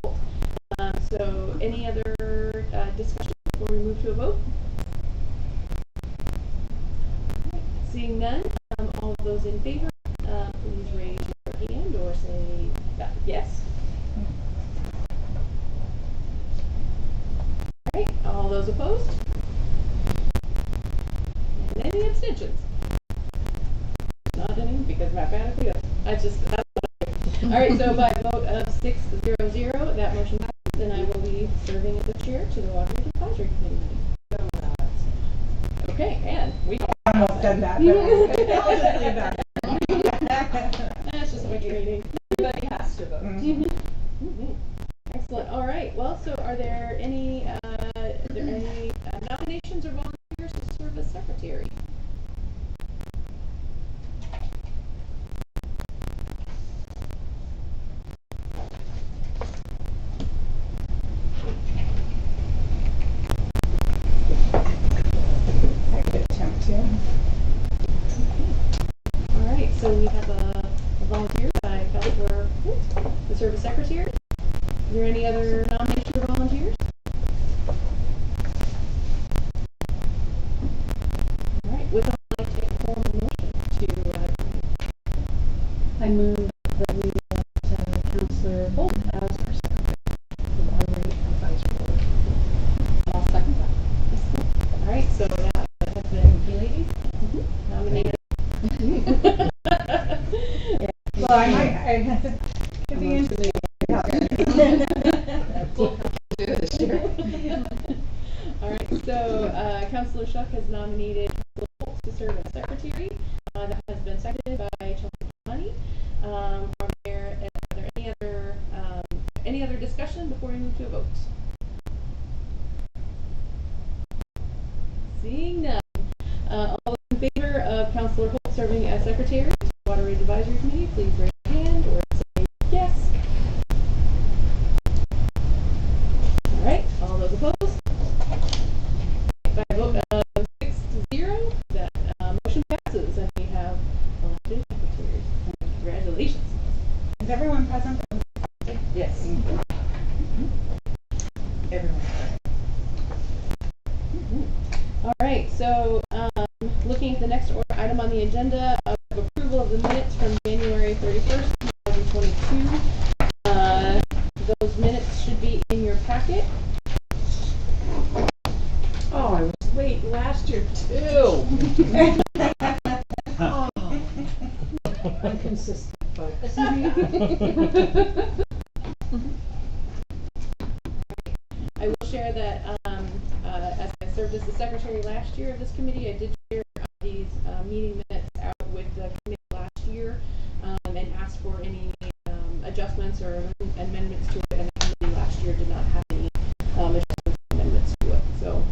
Holt. So any other discussion before we move to a vote? Seeing none, all of those in favor, please raise your hand or say yes. All right, all those opposed? And any abstentions? Not any, because mathematically, that's all right, so by a vote of 6-0-0, that motion passes, and I will be serving as the chair to the Water Advisory Committee. Okay, and we almost done that, but I'll just leave that. That's just my training. Everybody has to vote. Excellent. All right. Well, so are there any nominations or volunteers to serve as secretary? I could attempt to. All right. So we have a volunteer by Counselor Holt to serve as secretary. Is there any other nominations or volunteers? All right. With that, I'd like to take a formal motion to. I move that we elect Counselor Holt as our secretary of the Water Advisory Board. I'll second that. All right. So that has been nominated. Well, I could be interested. All right, so Councilor Shuck has nominated Councilor Holt to serve as secretary. That has been seconded by Chelsea Connie. Are there any other discussion before we move to a vote? Seeing none, all those in favor of Councilor Holt serving as secretary to the Water Rate Advisory Committee, please raise your hand or say yes. All right, all those opposed? By a vote of 6-0, that motion passes, and we have elected secretary. Congratulations. Is everyone present? Yes. Everyone's present. All right, so looking at the next item on the agenda of approval of the minutes from January 31st, 2022. Those minutes should be in your packet. Oh, I was late last year too. Oh. Inconsistent folks. I will share that as I served as the secretary last year of this committee, I did share these meeting minutes out with the committee last year and asked for any adjustments or amendments to it, and the committee last year did not have any adjustments or amendments to it. So.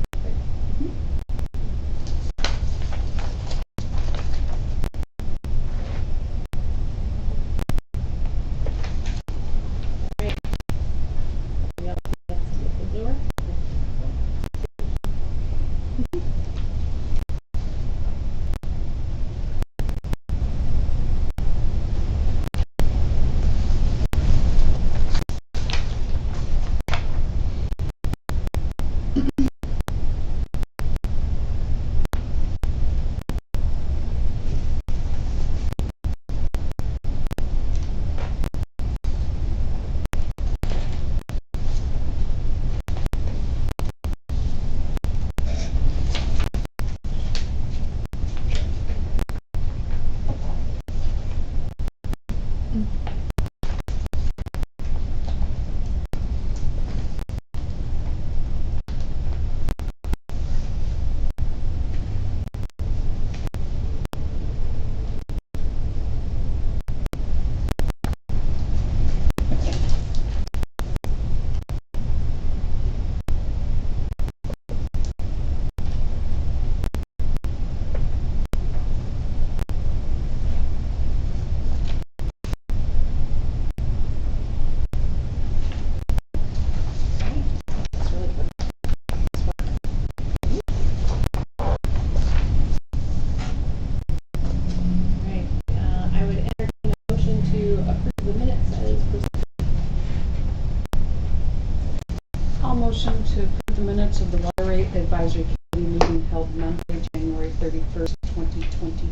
the minutes of the Water Rate Advisory Committee meeting held Monday, January 31st, 2022.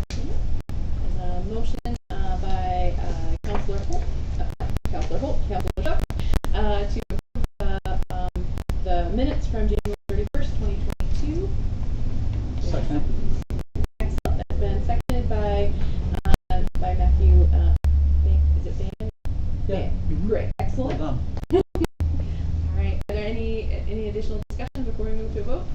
There's a motion by Councilor Holt, Councilor Shuck, to approve the minutes from January 31st, 2022. Second. Excellent. That's been seconded by Matthew. Is it Bannon? Yeah. Great. Excellent. Well done. All right. Are there any additional discussion before we move to a vote?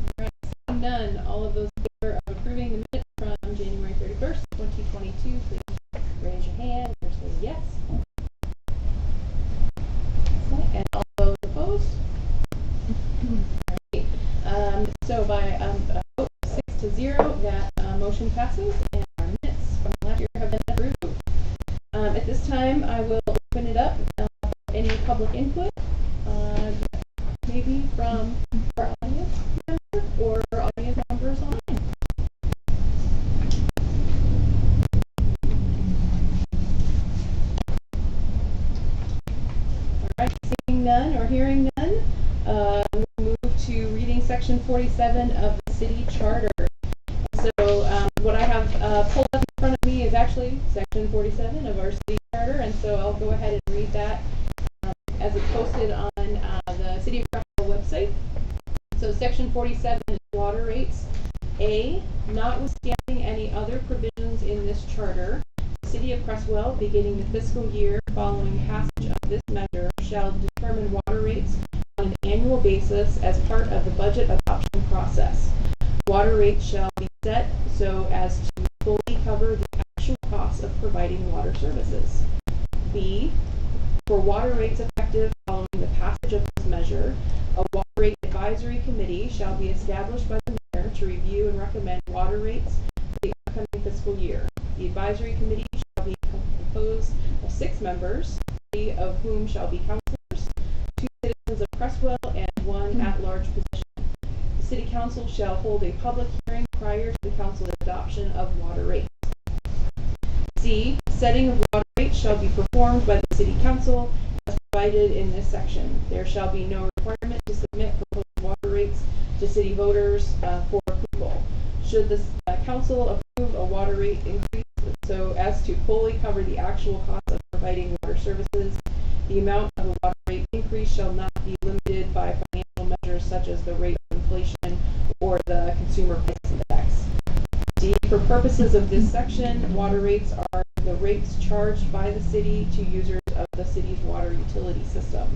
All right. Seeing none, all of those in favor of approving the minutes from January 31st, 2022, please raise your hand or say yes. Excellent. And all those opposed? All right. So by a vote of 6-0, that motion passes, and our minutes from last year have been approved. At this time, I will open it up for any public input, maybe from our audience member or audience members online. All right, seeing none or hearing none, we'll move to reading section 47 of the city charter. So what I have pulled up in front of me is actually section 47 of our city charter, and so I'll go ahead and read that as it's posted on the City of Creswell website. So section 47 is water rates. A, notwithstanding any other provisions in this charter, the City of Creswell, beginning the fiscal year following passage of this measure, shall determine water rates on an annual basis as part of the budget adoption process. Water rates shall be set so as to fully cover the actual costs of providing water services. B, for water rates effective following the passage of this measure, a water rate advisory committee shall be established by the mayor to review and recommend water rates for the upcoming fiscal year. The advisory committee shall be composed of 6 members, 3 of whom shall be councilors, 2 citizens of Creswell, and 1 at-large position. The City Council shall hold a public hearing prior to the council adoption of water rates. C, setting of water rates shall be performed by the City Council as provided in this section. There shall be no requirement to submit proposed water rates to city voters for approval. Should the council approve a water rate increase so as to fully cover the actual cost of providing water services, the amount of a water rate increase shall not be limited by financial measures such as the rate of inflation or the consumer price index. D, for purposes of this section, water rates are the rates charged by the city to users of the city's water utility system.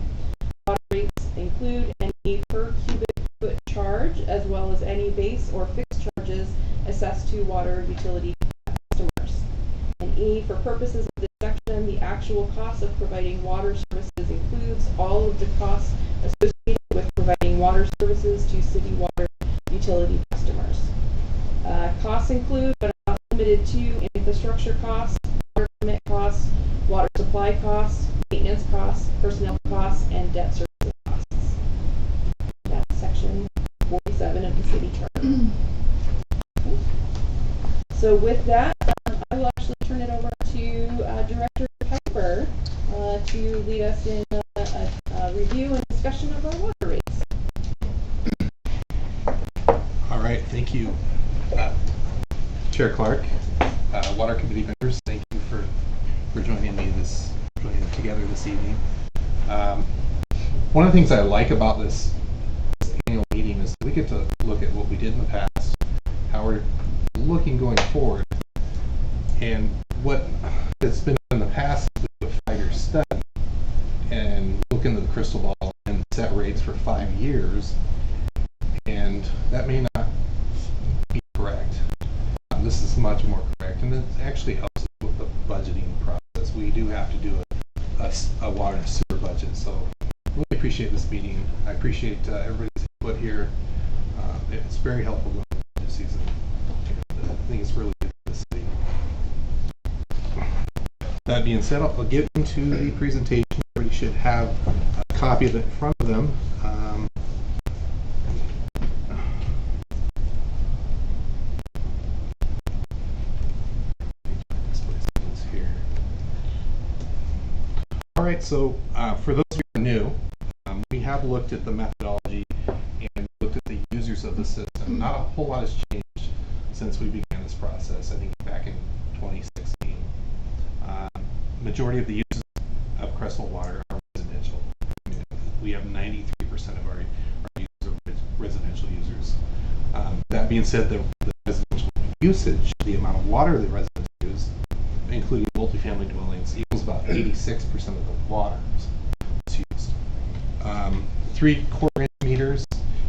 Water rates include any per cubic foot charge as well as any base or fixed charges assessed to water utility customers. And E, for purposes of this section, the actual cost of providing water services includes all of the costs associated with providing water services to city water utility customers. Costs include, but are not limited to, infrastructure costs, water permit costs, water supply costs, maintenance costs, personnel costs, and debt services costs. That's section 47 of the city charter. So with that, I will actually turn it over to Director Piper to lead us in a review and discussion of our water rates. All right, thank you, Chair Clark, Water Committee members. Thank you for joining together this evening. One of the things I like about this annual meeting is we get to look at what we did in the past, how we're looking going forward, and what has been in the past with a 5-year study and look into the crystal ball and set rates for 5 years, and that may not be correct. This is much more correct, and it actually helps with the budgeting process. We do have to do a water and sewer budget, so really appreciate this meeting. I appreciate everybody's input here. It's very helpful during the budget season. I think it's really good for the city. That being said, I'll get into the presentation. Everybody should have a copy of it in front of them. All right, right, so for those who are new, we have looked at the methodology and looked at the users of the system. Not a whole lot has changed since we began this process, I think back in 2016. Majority of the users of Creswell water are residential. We have 93% of our users are residential users. That being said, the residential usage, the amount of water the residents use, including multifamily dwellings, equals about 86% of the water that's used. 3/4 inch meters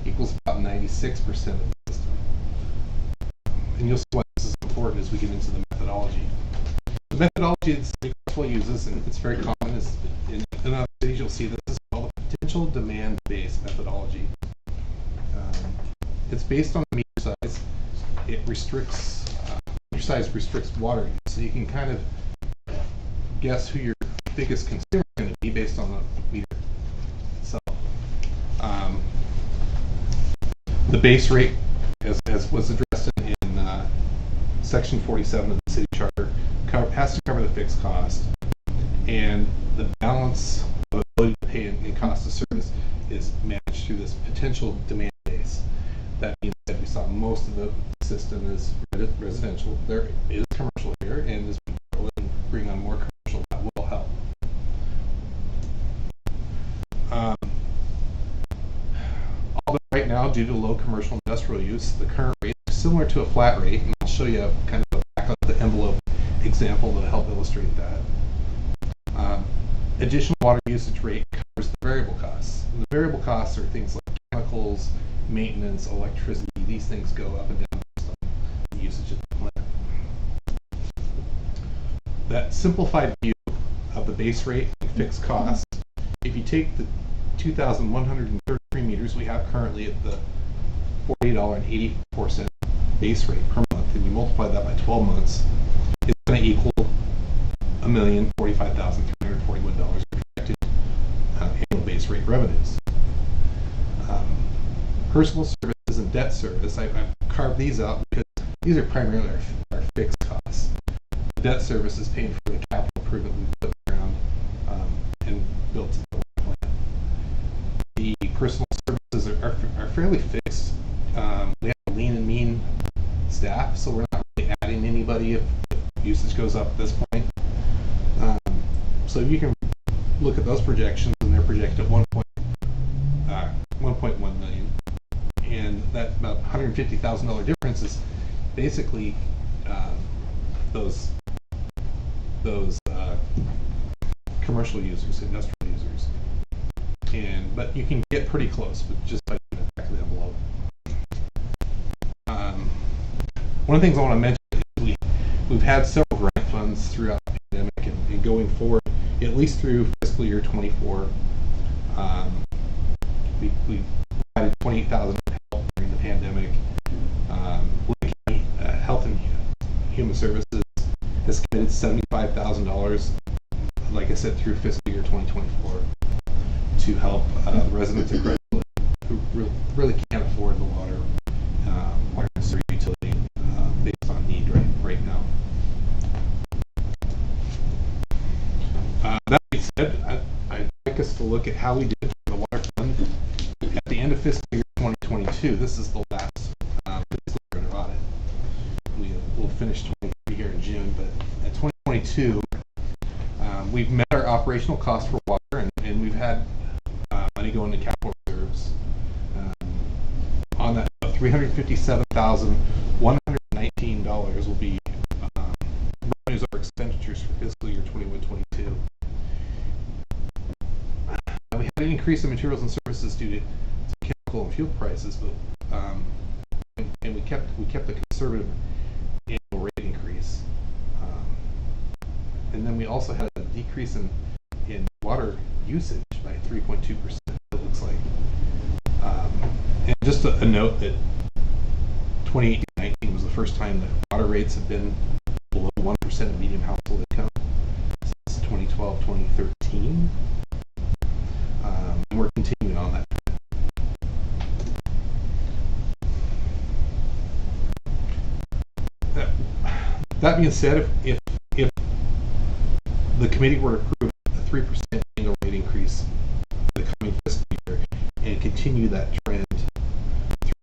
equals about 96% of the system. And you'll see why this is important as we get into the methodology. The methodology that Creswell uses, and it's very common, is in other cities you'll see this is called a potential demand-based methodology. It's based on the meter size. It restricts, meter size restricts water use, so you can kind of guess who your biggest consumer is going to be based on the meter itself. The base rate, as was addressed in Section 47 of the city charter, has to cover the fixed cost, and the balance of ability to pay and cost of service is managed through this potential demand base. That means that we saw most of the system is residential. There is commercial here, and as we bring on more commercial, that will help. Although right now, due to low commercial industrial use, the current rate is similar to a flat rate, and I'll show you kind of a back of the envelope example that'll help illustrate that. Additional water usage rate covers the variable costs. And the variable costs are things like chemicals, maintenance, electricity. These things go up and down based on the usage of the plant. That simplified view of the base rate and fixed cost, if you take the 2,133 meters we have currently at the $48.84 base rate per month, and you multiply that by 12 months, it's going to equal $1,045,341 projected annual base rate revenues. Personal services and debt service, I've carved these out because these are primarily our fixed costs. The debt service is paying for the capital improvement we put around and built into the plan. The personal services are fairly fixed. We have a lean and mean staff, so we're not really adding anybody if usage goes up at this point. So you can look at those projections, and they're projected at 1.1 million. And that about $150,000 difference is basically those commercial users, industrial users. But you can get pretty close with just by the back of the envelope. One of the things I want to mention is we've had several grant funds throughout the pandemic, and going forward, at least through fiscal year 24, we provided $28,000 help during the pandemic. Health and Human Services has committed $75,000, like I said, through fiscal year 2024 to help residents of Creswell who really can't afford the water and utility based on need right now. That being said, I'd like us to look at how we did for the water fund at the end of fiscal year 2022. This is the last fiscal year under audit. We'll finish 23 here in June, but at 2022, we've met our operational costs for water, and we've had money go into capital reserves. On that, $357,119 will be revenues over expenditures for fiscal year 21-22. We had an increase in materials and services due to chemical and fuel prices, but and we kept a conservative annual rate increase. And then we also had a decrease in water usage by 3.2%. It looks like. And just a note that 2018-19 was the first time that water rates have been below 1% of median household income since 2012-2013. And we're continuing on that. That being said, if the committee were to approve a 3% annual increase for the coming fiscal year and continue that trend through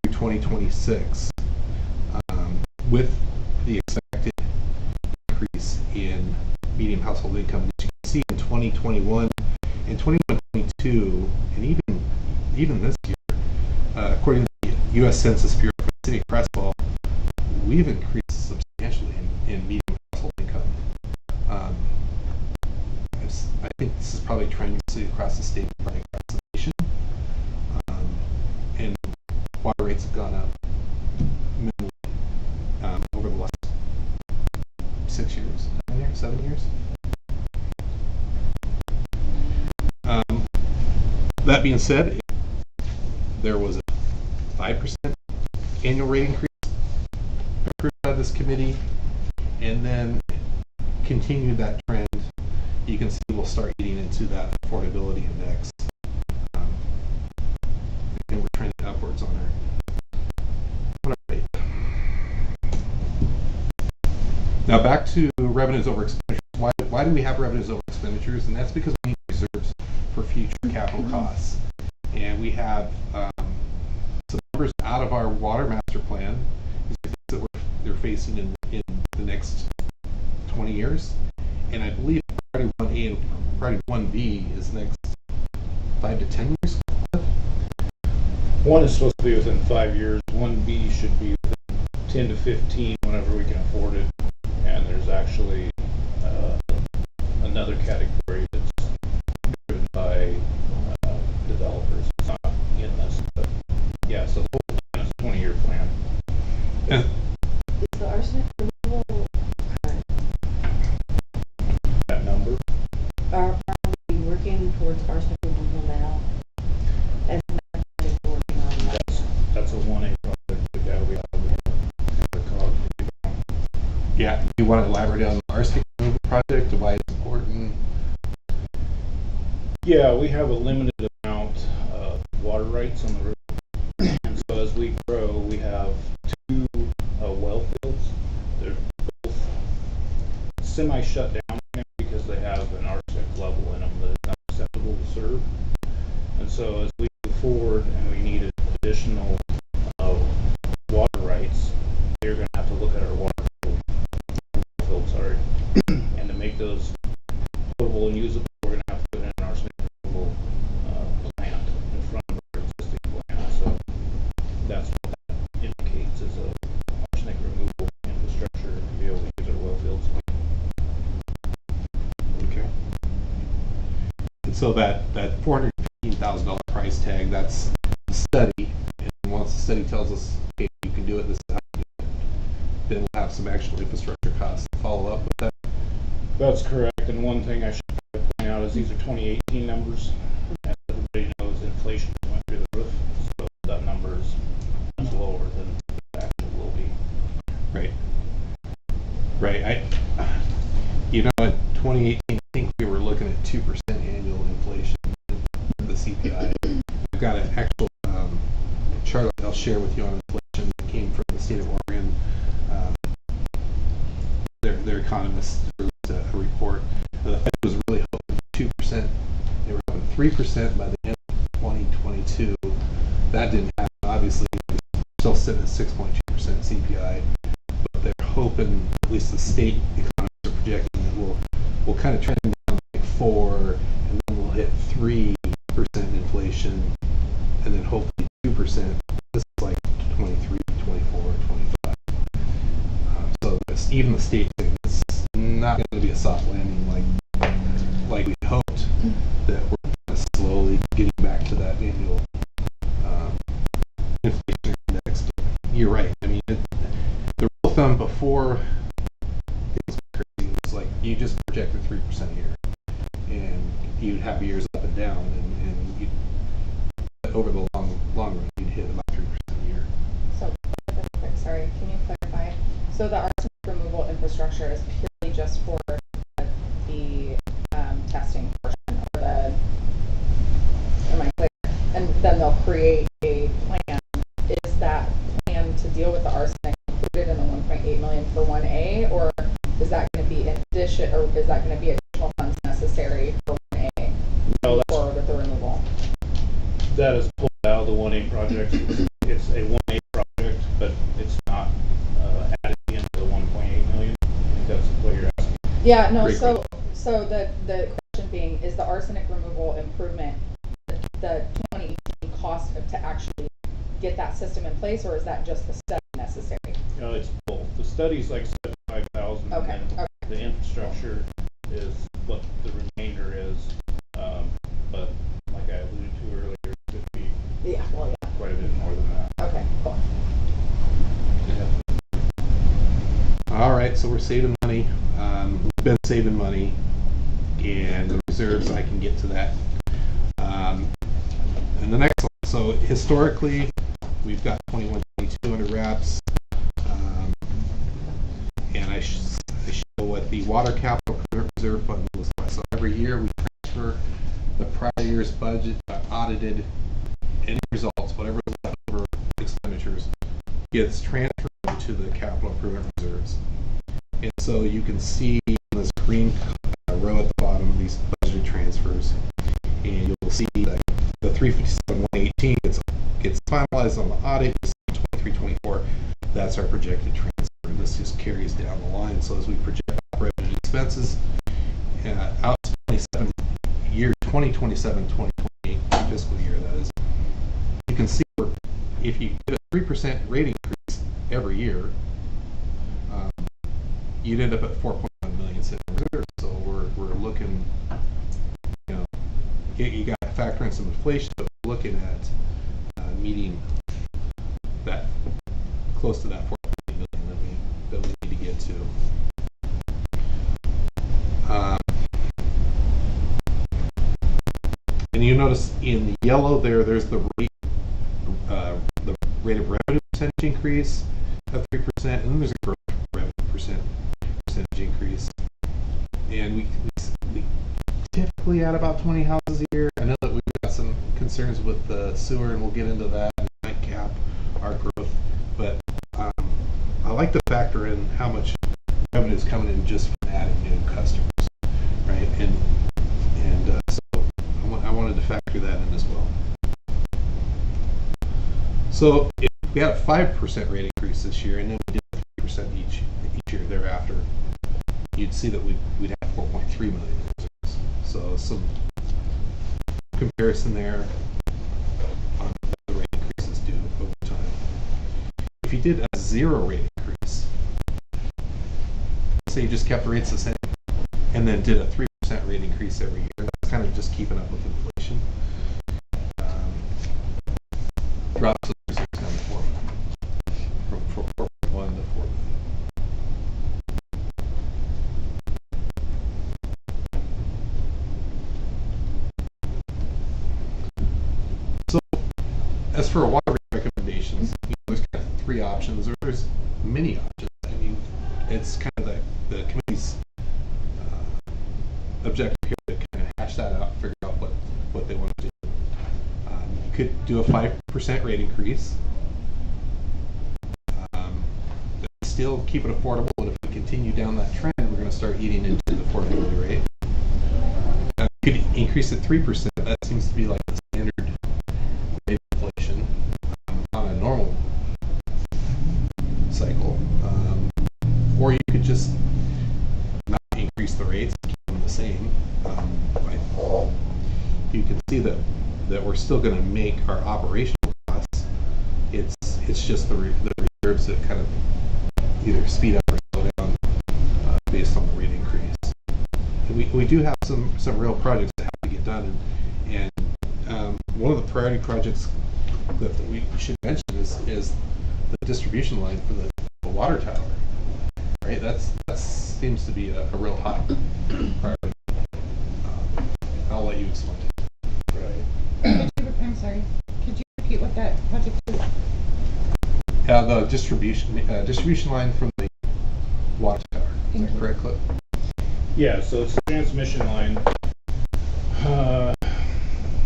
2026 with the expected increase in median household income. As you can see in 2021 and 2022, and even this year, according to the U.S. Census Bureau for the city of Creswell, we've increased substantially in median household income. I think this is probably a trend you see across the state, probably across the nation. And water rates have gone up minimally over the last 6 years, 7 years. That being said, there was a 5% annual rate increase approved by this committee, and then continued that trend. You can see we'll start eating into that affordability index, and we're trending upwards on our rate. Now back to revenues over expenditures. Why do we have revenues over expenditures? And that's because we need reserves for future capital costs. And we have some numbers out of our water master plan, things that they're facing in the next 20 years. And I believe priority 1A and priority 1B is next 5 to 10 years. One is supposed to be within 5 years. 1B should be within 10 to 15 whenever we can afford it. And there's actually another category that's driven by developers. It's not in this, but yeah. So the whole plan is a 20-year plan. And Is the arsenic removal current? That number. Are we working towards arsenic removal now? And we're working on that. That's a 1A project that we have the COG. yeah, do you want to elaborate on the arsenic removal project and why it's important? Yeah, we have a limited amount of water rights on the river, and so as we grow, we have 2 well fields. They're both semi-shut down because they have an arsenic level in them that is not acceptable to serve. And so as we move forward and we need additional water rights, they're going to have to look at our water fields, and to make those potable and usable, we're going to have to put in an arsenic removal plant in front of our existing plant. So that's what that indicates, is a arsenic removal infrastructure to be able to use our well fields. Okay. And so that $415,000 price tag, that's the study. And once the study tells us, okay, you can do it, this is how you do it, then we'll have some actual infrastructure costs to follow up with that. That's correct. And one thing I should point out is these are 2018 numbers. As everybody knows, inflation went through the roof, so that number is much lower than the actual will be. Right. Right. In 2018, I think we were looking at 2% annual inflation in the CPI. I've got an actual chart I'll share with you on inflation that came from the state of Oregon. Their economists released a report. The Fed was really hoping 2%. They were hoping 3% by the end of 2022. That didn't happen. Obviously, we're still sitting at 6.2% CPI, but they're hoping, at least the state economists are projecting, that we'll kind of trend down like 4, and then we'll hit 3% inflation, and then hopefully 2%. This is like 23, 24, 25. So even the state thing, it's not going to be a soft landing like we hoped. That we're kind of slowly getting back to that annual inflation index. But you're right. I mean, the rule of thumb before things were crazy was like you just projected 3% a year, and you'd have years up and down, and you'd, over the long run, you'd hit about 3% a year. So, sorry, can you clarify? So the arsenic removal infrastructure is purely just for the testing portion, or the, am I clear? And then they'll create a plan. Is that plan to deal with the arsenic included in the 1.8 million for 1A, or is that going to be in addition, or is that going to be additional funds necessary for 1A? No, Forward with that is pulled out of the 1A project. It's a 1A project, but it's not added into the 1.8 million. I think that's what you're asking. Yeah, no, Great so the question being, is the arsenic removal improvement the 2018 cost to actually get that system in place, or is that just the study necessary? It's both. The study's like 75,000, Okay, and then the infrastructure is what the remainder is. But like I alluded to earlier, it could be Yeah, well, yeah. quite a bit more than that. Okay, cool. All right, so we're saving money. We've been saving money, and the reserves, I can get to that. And the next one, so historically, we've got 21, 22 under wraps. And I show what the water capital reserve fund looks like. So every year we transfer the prior year's budget, audited, any results, whatever leftover expenditures, gets transferred to the capital improvement reserves. And so you can see this green row at the bottom of these budgeted transfers, and you'll see that the 357,118 gets finalized on the audit. 23-24, that's our projected transfer. And this just carries down the line. So as we project operating expenses out to 2027-2028 fiscal year, that is, you can see where if you get a 3% rate increase every year, you'd end up at 4.1 million sitting in reserve. So we're looking, you got to factor in some inflation, but we're looking at meeting that close to that 4.8 million that we need to get to. And you notice in the yellow there's the rate of revenue percentage increase of 3%, and then there's a gross revenue percentage increase. And we typically add about 20 houses a year. I know that we've got some concerns with the sewer, and we'll get into that and might cap our growth. But I like to factor in how much revenue is coming in just from adding new customers, right? And so I wanted to factor that in as well. So if we had a 5% rate increase this year, and then we did 3% each year thereafter, you'd see that we'd have 4.3 million reserves. So some comparison there on what the rate increases do over time. If you did a 0 rate increase, say you just kept the rates the same, and then did a 3% rate increase every year, that's kind of just keeping up with inflation. Drops the reserves down to 4 million, from 4.1 to 4 million. So, as for water rate recommendations, there's kind of 3 options, or there's many options. I mean, it's kind of the committee's objective here to kind of hash that out, figure out what they want to do. You could do a 5% rate increase. Still keep it affordable, but if we continue down that trend, we're going to start eating into the affordability rate. You could increase it 3%. That seems to be like the standard rate of inflation on a normal cycle. Or you could just not increase the rates, keep them the same. Right? You can see that we're still going to make our operational costs. It's just the reserves that kind of either speed up or slow down based on the rate increase. And we do have some real projects that have to get done, and one of the priority projects that we should mention is the distribution line for the water tower. Right, that seems to be a real hot priority. I'll let you explain it. Right. I'm sorry. Could you repeat what that project is? The distribution line from the water tower. Is that correct, Cliff? Yeah, so it's a transmission line. I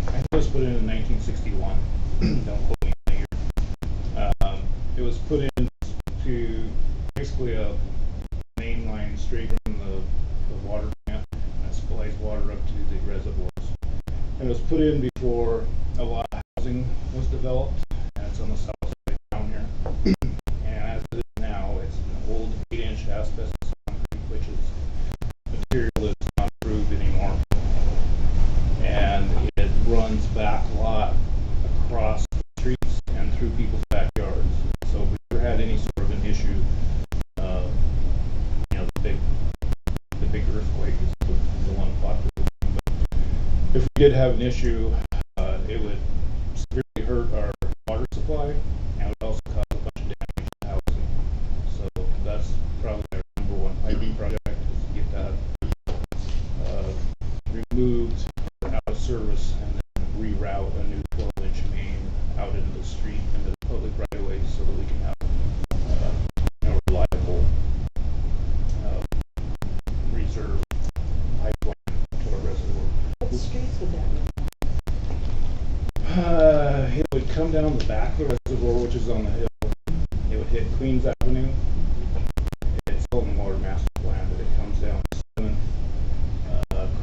think it was put in 1961. Don't quote me on the year. It was put in to basically a main line straight from the water plant that supplies water up to the reservoirs. And it was put in before a lot of housing was developed, and it's on the south side down here. And as it is now, it's an old 8-inch asbestos concrete, which is material that's not approved anymore. And it runs back a lot across the streets and through people's backyards. So if we ever had any sort of an issue, the big earthquake is the one popular. But if we did have an issue, it would severely hurt our water supply and would also cause a bunch of damage to housing. So that's probably our #1 piping project, is to get that removed, out of service, and then reroute a new 12-inch main out into the street, into the public right-of-way, so that we can have reliable reserve pipeline to our reservoir. What streets would that be? It would come down the back of the reservoir, which is on the hill. It would hit Queens Avenue. It's all in the water master plan, but it comes down 7,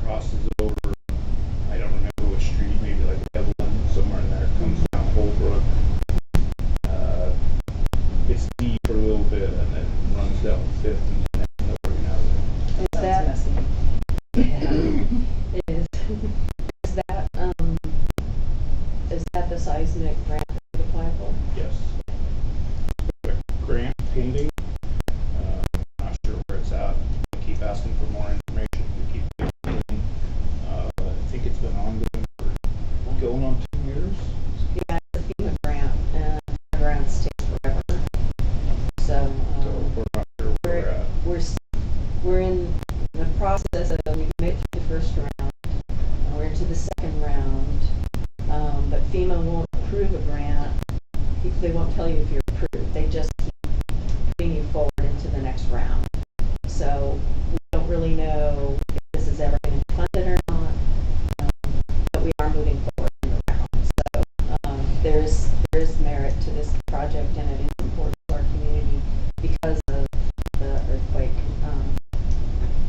crosses over, I don't remember which street, maybe like Evelyn, somewhere in there. It comes down Holbrook. It's deep for a little bit, and then runs down 5th and then Oregon Avenue. Is that messy. It is. Is that the seismic grant that we apply for? Yes. Grant pending. Not sure where it's at. We keep asking for more information. We keep getting, I think it's been ongoing for going on 2 years. Yeah, it's a FEMA grant, and grants take forever. So, So we're not sure where we're at. we're in the process of, we've made it through the first round, and we're into the second round. But FEMA won't approve a grant. They won't tell you if you're approved. They just keep putting you forward into the next round. So we don't really know if this is ever going to be funded or not. But we are moving forward in the round. So there is merit to this project, and it is important to our community because of the earthquake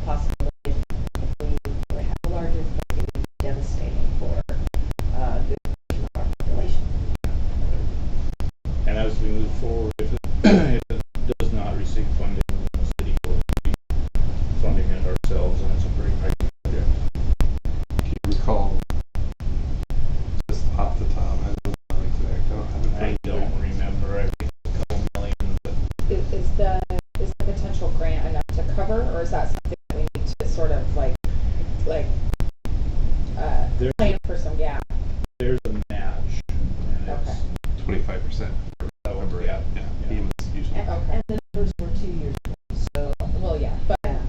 possibility. If we have a large earthquake, it would be devastating for a good portion of our population. And as we move forward, if it does not receive funding, then the city will be funding it ourselves, and it's a pretty high project. Do you recall, just off the top, I don't know exact, I don't have it in I front of me. don't remember. I think a couple million, but Is the potential grant enough to cover, or is that something that we need to sort of like There- plan for some gap? there's a match, and Okay. it's 25%. that would be Yeah, FEMA's usually. And the numbers were 2 years ago. So Well, yeah,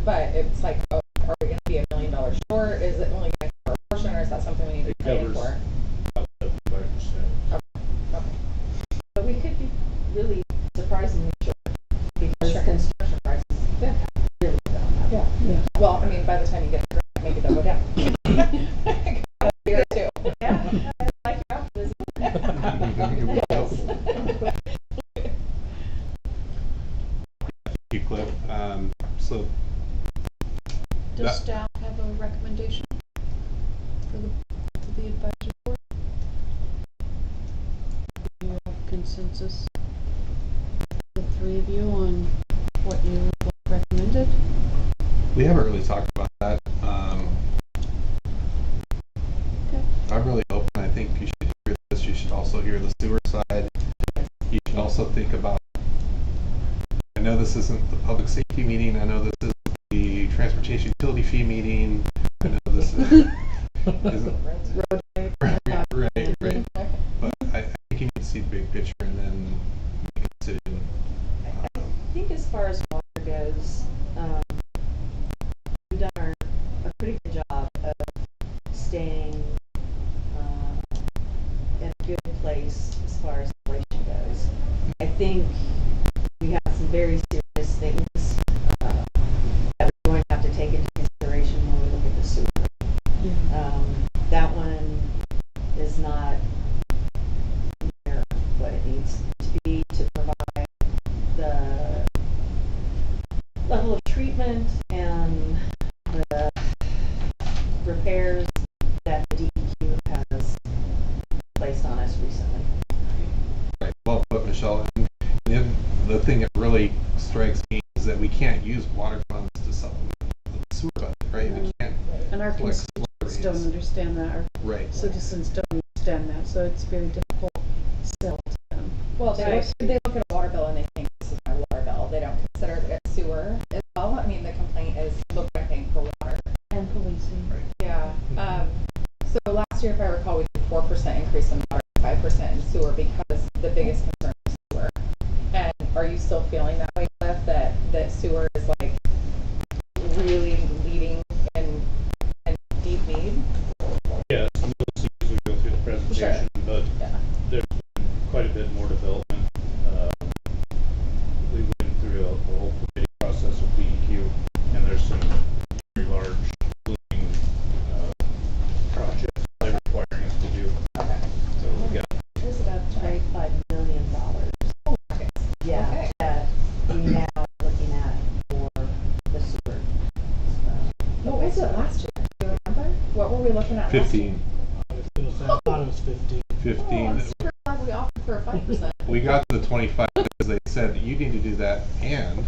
but it's like, oh, are we going to be $1 million short? Is it only going to cover a portion, or is that something we need to It plan covers for? about 75%. but we could be really surprisingly short because Sure. construction prices Yeah. really gone up. Yeah. Well, I mean, by the time you get the grant, maybe they'll go down. A year or two. Yeah, I like your optimism. Thank you, Cliff. So Does That- staff have a recommendation for the advisory board? Do you have consensus, the three of you, on what you recommended? we haven't really talked about that. Okay. I'm really open. I think you should hear this. You should also hear the sewer side. You should also think about, I know this isn't the public safety meeting. I know this isn't the transportation utility fee meeting. I know this isn't Road right. But I think you need to see the big picture and then make a decision. I think as far as water goes, we've done a pretty good job of staying in a good place as far as inflation goes. I think we have some very serious things that we're going to have to take into consideration when we look at the sewer. That one is not near what it needs to be to provide the level of treatment and the repairs that the DEQ has don't understand that, so it's very difficult to sell to them. Well, they look at a water bill and they think this is my water bill. They don't consider it sewer as well. I mean, the complaint is, look, I'm paying for water. And policing. Yeah. So last year, if I recall, we did 4% increase in water, 5% in sewer because the biggest concern is sewer. And are you still feeling that way, Cliff, that sewer is like really leading in deep need? Yes, we'll see as we go through the presentation, but Yeah. there's been quite a bit more development. We went through a whole committee process with DEQ, and there's some very large looming projects they're requiring us to do. Okay. So we got There's about $25 million. Okay. Yeah, Okay. that we now are looking at for the sewer. What was it last year? Do you remember? What were we looking at last year? 15. I was gonna say, I thought it was 50. 15. I'm super glad we offered for a 5%. We got to the 25 because they said you need to do that and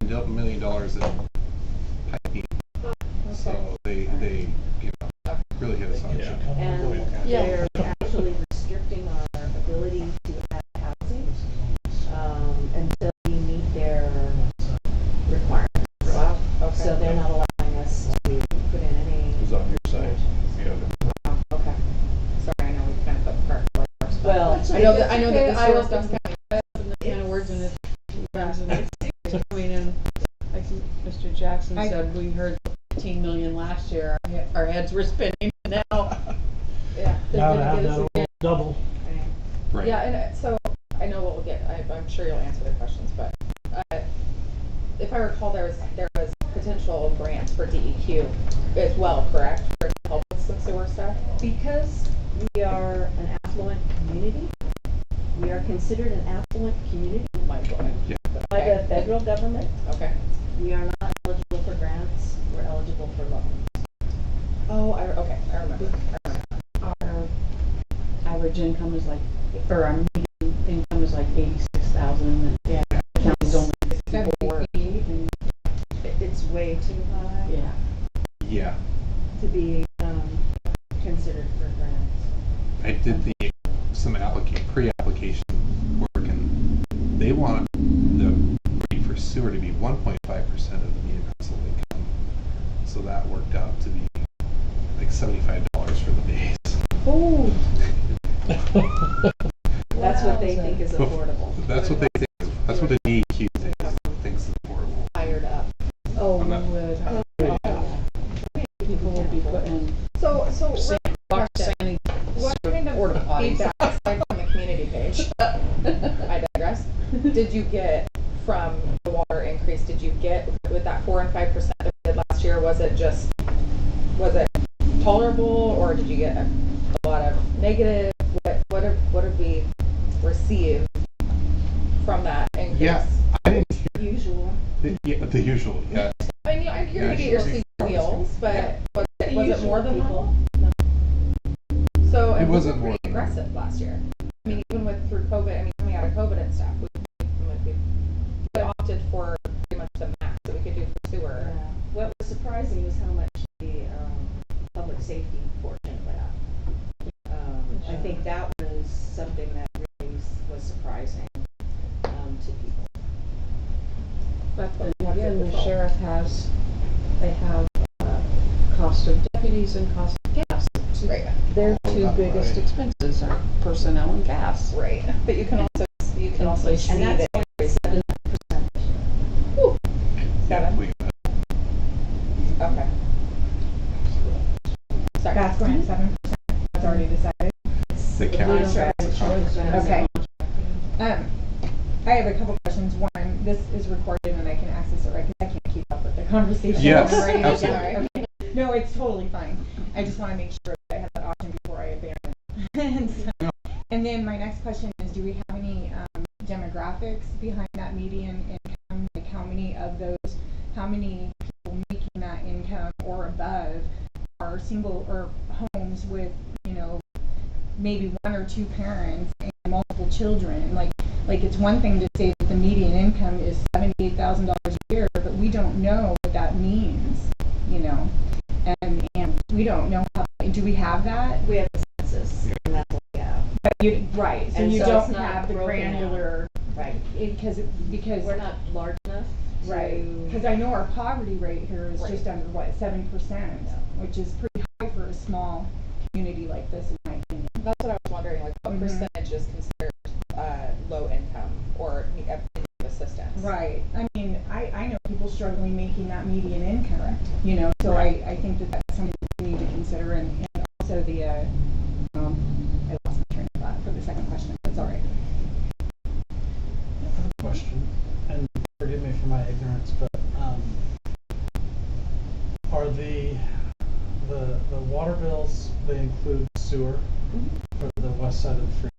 $10 million in piping. So they really hit us on Yeah. it. And Yeah. they're actually restricting our ability to add housing until we meet their requirements. Wow. Okay. So they're not allowing us to put in any. It was on your side. Yeah. Wow. Okay. Sorry, I know we kind of put the cart before the horse, but Well, I know that the sewer stuff's coming. Kind of words in his terms and it's coming in, like Mr. Jackson said, we heard 15 million last year, our heads were spinning now. Yeah. They're Now to gonna have get that us all again. double. Right. Yeah, and so I know what we'll get. I'm sure you'll answer the questions, but if I recall, there was potential grants for DEQ as well, correct? For help with some sewer stuff. because we are an affluent community, we are considered an affluent community Mind blowing. by the federal government. Okay. We are not eligible for grants, we're eligible for loans. Oh, I remember. Our average income is like, or our median income is like 86,000 and Yeah. the county's only 54. It's way too high Yeah. Yeah. to be considered for grants. I did some pre-application work, and they want the rate for sewer to be 1.5% of the median household income. So that worked out to be like $75 for the base. Oh. That's what they think is affordable. That's what they think. That's what the DEQ thinks is affordable. Fired up. Oh, I'm we not- would. People would be putting So bucks question. in What kind of porta potties. feedback, aside from the community page, I digress, did you get from the water increase? Did you get with that 4 and 5% that we did last year? Was it tolerable, or did you get a lot of negative? What did we receive from that increase? Yeah, I didn't hear Usual. the usual. Yeah. I mean, I'm here to get your seat wheels, but was it more than people. normal? So It and we wasn't were more pretty than aggressive last year. I mean, even through COVID. I mean, coming out of COVID and stuff, we opted for pretty much the max that we could do for sewer. Yeah. What was surprising was how much the public safety portion went up. I think that was something that really was surprising to people. But then again, the sheriff they have cost of deputies and cost of gas. Right. Their two biggest expenses are personnel and gas. Right. But you can also see Inflation. And the that's increase. 7% this year. Yeah, we got Okay. Sorry. That's going at 7%. That's already decided. the county. Okay. I have a couple questions. One, this is recorded and I can access it right because I can't keep up with the conversation. Yes, I'm writing it down. absolutely. Okay. No, it's totally fine. I just want to make sure that I have that option before I abandon. And then my next question is, do we have any demographics behind that median income? Like how many people making that income or above are single or homes with, maybe one or two parents and multiple children? Like it's one thing to say that the median income is $78,000 a year, but we don't know what that means, and we don't know do we have that? We have a census. Right, so And you so don't it's not have the broken out. granular, Right. because We're not large enough right, to. because I know our poverty rate here is Right. just under, what, 7%, which is pretty high for a small community like this, in my opinion. That's what I was wondering, like what Mhm. percentage is considered low income or need assistance? Right, I mean, I know people struggling making that median income, you know, so I think that that's something we need to consider, and also the, I lost my train of thought for the second question, that's all right. I have a question, and forgive me for my ignorance, but are the water bills, they include sewer for the west side of the freeway?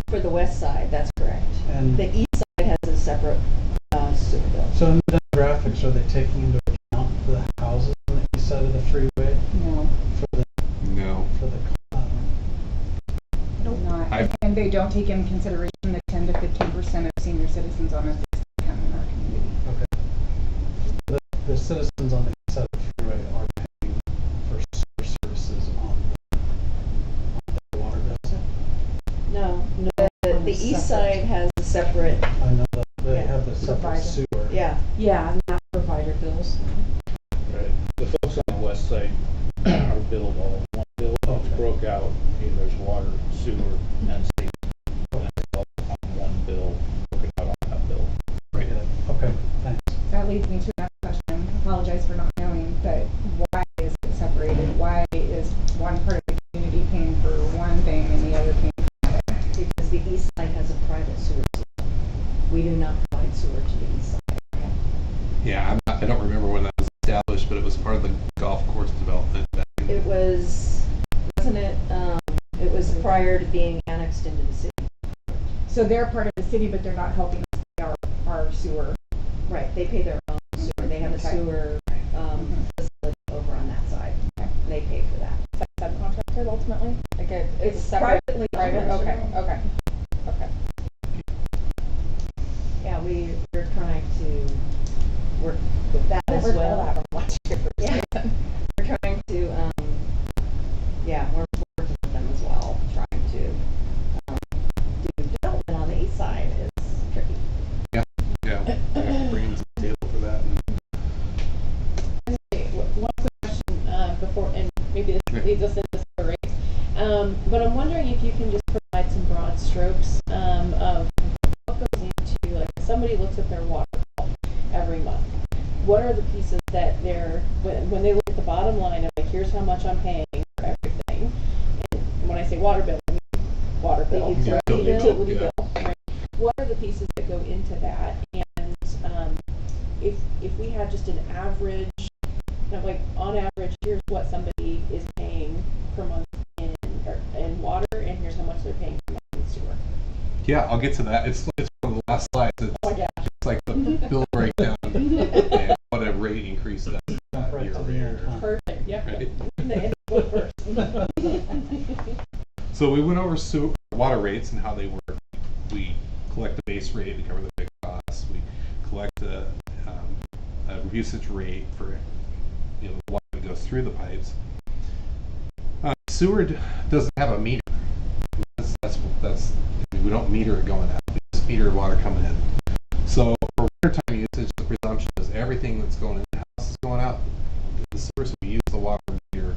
For the west side, that's correct. And The east side has a separate sewer bill. so in the demographics, are they taking into account the houses on the east side of the freeway No, for the No. not, and they don't take into consideration the 10 to 15% of senior citizens on a fixed income in our community. okay. The citizens on the east side of the freeway are paying for sewer services on the water bills? No, the east side has a separate, I know that they Yeah. have the separate Provider. sewer. yeah. Yeah, not provider bills. Right. The folks on the west side are billed all one bill. It's broke out. There's water, sewer, and state. And it's all on one bill, broken out on that bill. Right. Okay, thanks. That leads me to another question. I apologize for not knowing, but why is it separated? Why is one part of the community paying for one thing and the other paying for another? Because the east side has a private sewer system. We do not provide sewer to the east side. Yeah, I don't remember when that was established, but it was part of the golf course development. It wasn't it? It was prior to being annexed into the city. So they're part of the city, but they're not helping us pay our sewer. Right, they pay their own sewer. They have a Okay. sewer facility over on that side. And they pay for that. Is that subcontracted ultimately? Like it's separate? privately Private, owned. okay. Yeah, we're trying to work with that as Never well. told that from last year. Yeah. We're trying to, we're working with them as well, trying to do development on the east side is tricky. Yeah, we have to bring them to the table for that. One quick question before, and maybe this leads us into the rates. But I'm wondering if you can just provide some broad strokes of what goes into, like, somebody looks at their water bill every month. What are the pieces that they're, when they look at the bottom line of, like, here's how much I'm paying for everything. And when I say water bill, I mean water bill. utility right? bill. Utility Yeah. bill, right? What are the pieces that go into that? And if we had just an average, kind of like on average, here's what somebody is paying per month in water, and here's how much they're paying per month in sewer. Yeah, I'll get to that. It's one of the last slides. It's, Oh my gosh. it's like the bill breakdown and what a rate increase that Jump right year to over the year. end, huh? Perfect. Yep. Right. And go first. So we went over water rates and how they work. We collect a base rate to cover the fixed costs. We collect a usage rate for the water that goes through the pipes. Sewer doesn't have a meter. That's we don't meter it going out. We just meter water coming in. So for wintertime usage, the presumption is everything that's going in the house is going out the sewer. So we use the water meter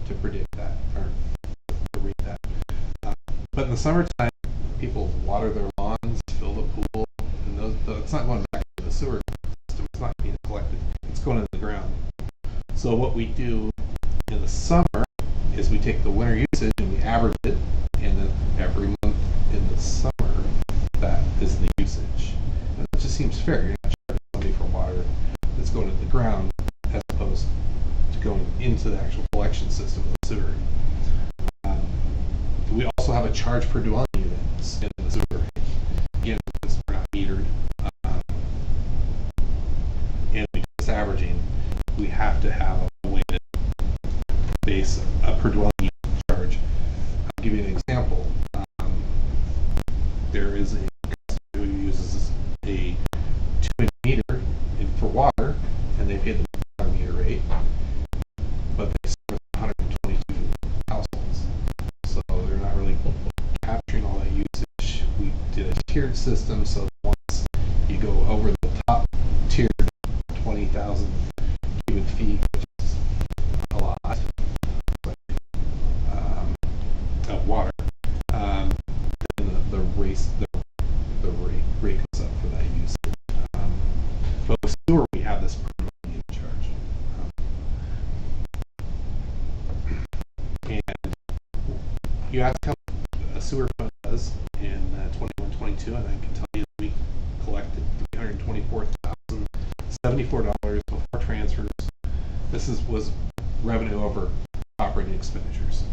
to predict that or to read that. But in the summertime, people water their lawns, fill the pool, and it's not going back to the sewer system. It's not being collected. It's going in the ground. So what we do in the summer is we take the winter usage and we average it, and then every month in the summer, that is the usage. And it just seems fair. You're not charging somebody for water that's going into the ground as opposed to going into the actual collection system of the sewer. We also have a charge per dwelling unit in the sewer. Again, because we're not metered, and we do this averaging, we have to have a way to base a per dwelling unit charge. I'll give you an example. There is a customer who uses a 2-inch meter for water, and they pay the water meter rate, but they serve 122 households. So they're not really capturing tiered system, so once you go over the top tier, 20,000 cubic feet, which is a lot of water, then the rate goes up for that use. But with sewer, we have this permanently in charge. And you ask how a sewer fund does in 21-22, and I can tell you we collected $324,074 before transfers. This was revenue over operating expenditures.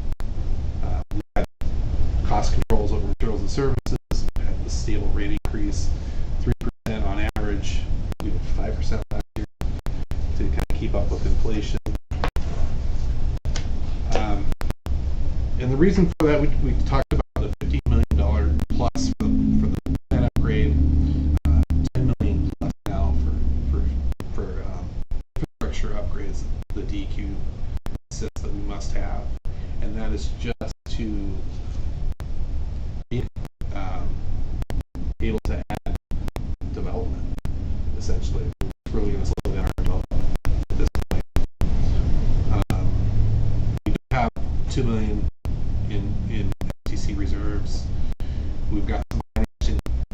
We had cost controls over materials and services. We had the stable rate increase, 3% on average. We did 5% last year to kind of keep up with inflation. And the reason for that, we talked about the $15 million plus for the plant upgrade, $10 million plus now for infrastructure upgrades, the DQ assist that we must have, and that is just to be able to add development. Essentially, it's really going to slow down our development at this point. We do have $2 million in FTC reserves. We've got some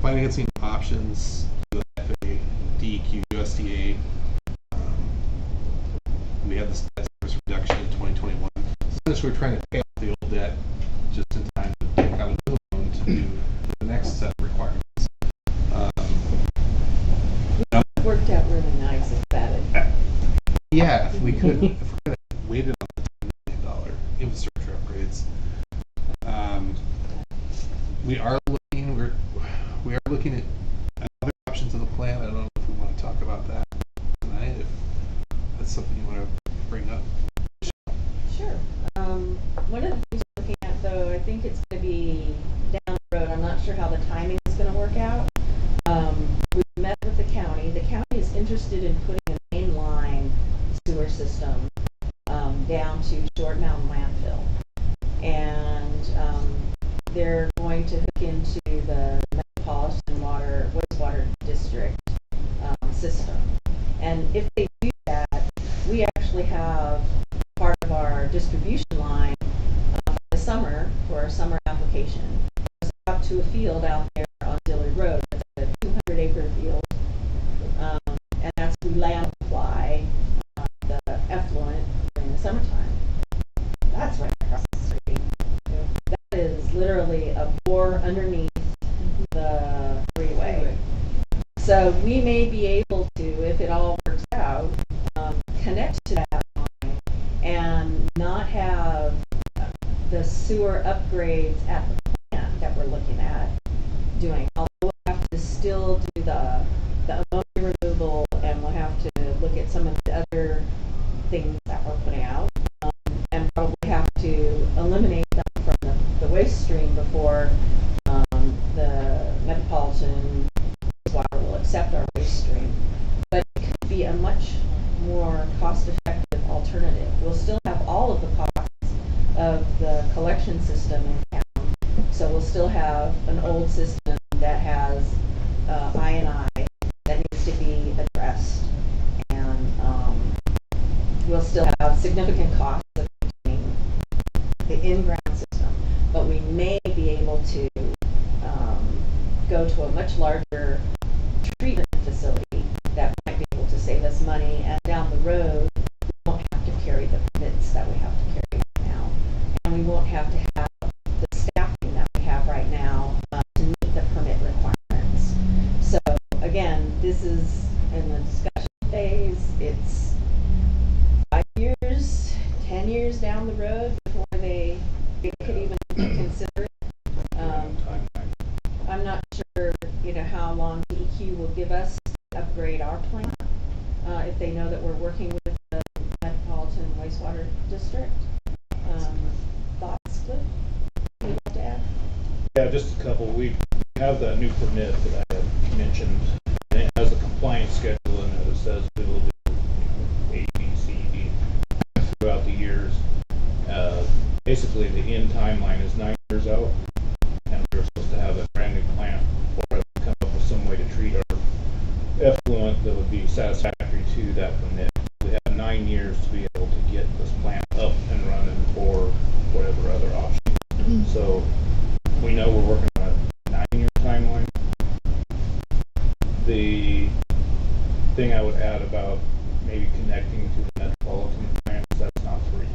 financing options, UFA, DEQ, USDA. We had this debt service reduction in 2021. Essentially, we're trying to pay off the old debt just in time to take out a new loan to do the next set of requirements. It worked out really nice if that had. Yeah, if we could have waited on the $10 million infrastructure upgrades. We are looking at other options in the plan. I don't know if we want to talk about that tonight, if that's something you want to bring up. Sure. One of the things we're looking at, though, I think it's going to be down the road. I'm not sure how the timing is going to work out. We met with the county. The county is interested in putting a mainline sewer system down to Short Mountain landfill, and they're going to hook into the Metropolitan wastewater district system. And if they do that, we actually have part of our distribution line for the summer, for our summer application, up to a field out there on Dillard Road. It's a 200-acre field, and that's we land apply the effluent during the summertime. That's right across the street. That is literally a bore underneath the freeway. So we may be able to, if it all works out, connect to that line and not have the sewer upgrades at the plant that we're looking at doing. Although we'll have to still do the ammonia removal, and we'll have to look at some of the other things that we're putting out, and probably have to eliminate them from the waste stream before the Metropolitan water will accept our waste stream. But it could be a much more cost-effective alternative. We'll still have all of the costs of the collection system in town, so we'll still have an old system that has I&I that needs to be addressed, and we'll still have significant costs of maintaining the in-ground system, but we may be able to go to a much larger treatment facility that might be able to save us money, and down the road we won't have to carry the permits that we have to carry now, and we won't have to have the staffing that we have right now to meet the permit requirements. So again, this is in the discussion phase. It's 5 years, 10 years down the road before they could even consider it. I'm not sure, how long DEQ will give us to upgrade our plant, if they know that we're working with the Metropolitan Wastewater District. Thoughts, Cliff? Would you like to add? Yeah, just a couple. We have that new permit that I had mentioned, and it has a compliance schedule in it that says we will do A, B, C, D throughout the years. Basically, the end timeline is 9 years out, and we're supposed to have a brand new plant for it we know we're working on a 9-year timeline. The thing I would add about maybe connecting to the metropolitan plant is that's not free.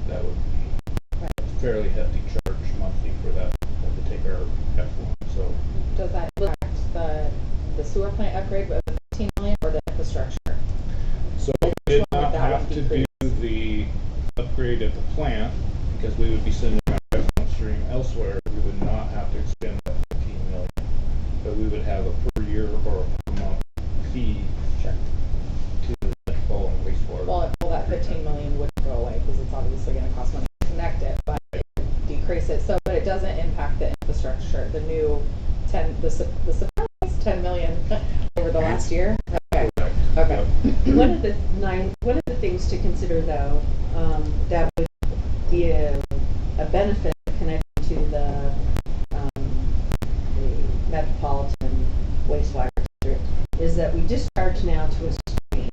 That would be a fairly hefty charge monthly for that to take our effluent. So Does that impact the sewer plant upgrade with 15 million or the infrastructure? So we did one not would that have one to do the upgrade at the plant because we would be sending our effluent stream elsewhere. We would not have to expend that 15 million, but we would have a per year or a per month fee Sure. to the metropolitan wastewater. Well, that 15 million wouldn't go away because it's obviously going to cost money to connect it, but it would decrease it. So, but it doesn't impact the infrastructure. The new 10, the surprise 10 million over the last year. Okay. Okay. One of the things to consider though, that would be a benefit connected to the metropolitan wastewater district is that we discharge now to a stream,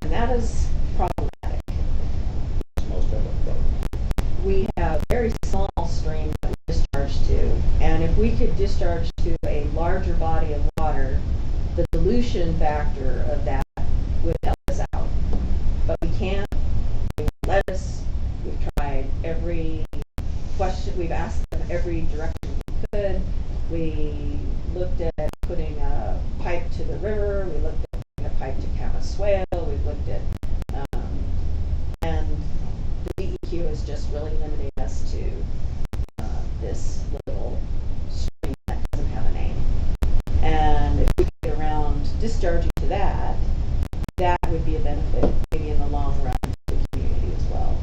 and that is problematic. Most of our problem. We have a very small stream that we discharge to, and if we could discharge to a larger body of water, the dilution factor of that would help us out. But we can't. We've let us. We've tried every question. We've asked them every direction we could. We looked at putting a pipe to the river. We looked at putting a pipe to Creswell. We've looked at, and the DEQ has just really limited us to this little stream that doesn't have a name. And if we could get around discharging to that, that would be a benefit, maybe in the long run, to the community as well.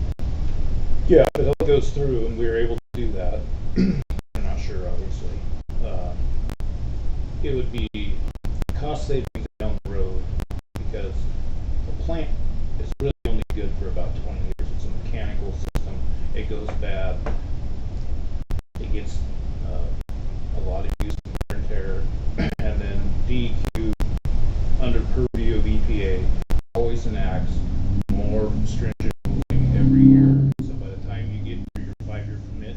Yeah, if it all goes through and we were able to do that, I'm not sure, obviously. It would be cost savings down the road because the plant is really only good for about 20 years. It's a mechanical system. It goes bad. It gets a lot of use and wear and tear. And then DEQ, under purview of EPA, always enacts more stringent ruling every year. So by the time you get through your 5-year permit,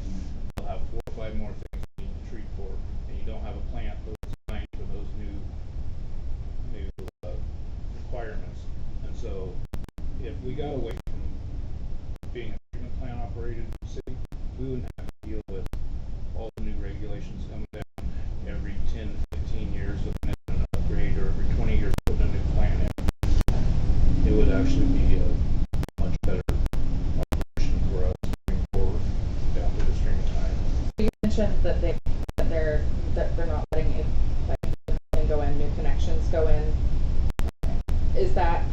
you'll have 4 or 5 more things you need to treat for, and you don't have a plant that was designed for those new requirements. And so, if we got away from being a treatment plant operated city, we wouldn't have to deal with all the new regulations coming down every 10, 15 years of an upgrade, or every 20 years putting a new plant in. It would actually be a much better operation for us moving forward down through the stream of time. You mentioned that they're not letting it like go in, new connections go in. Is that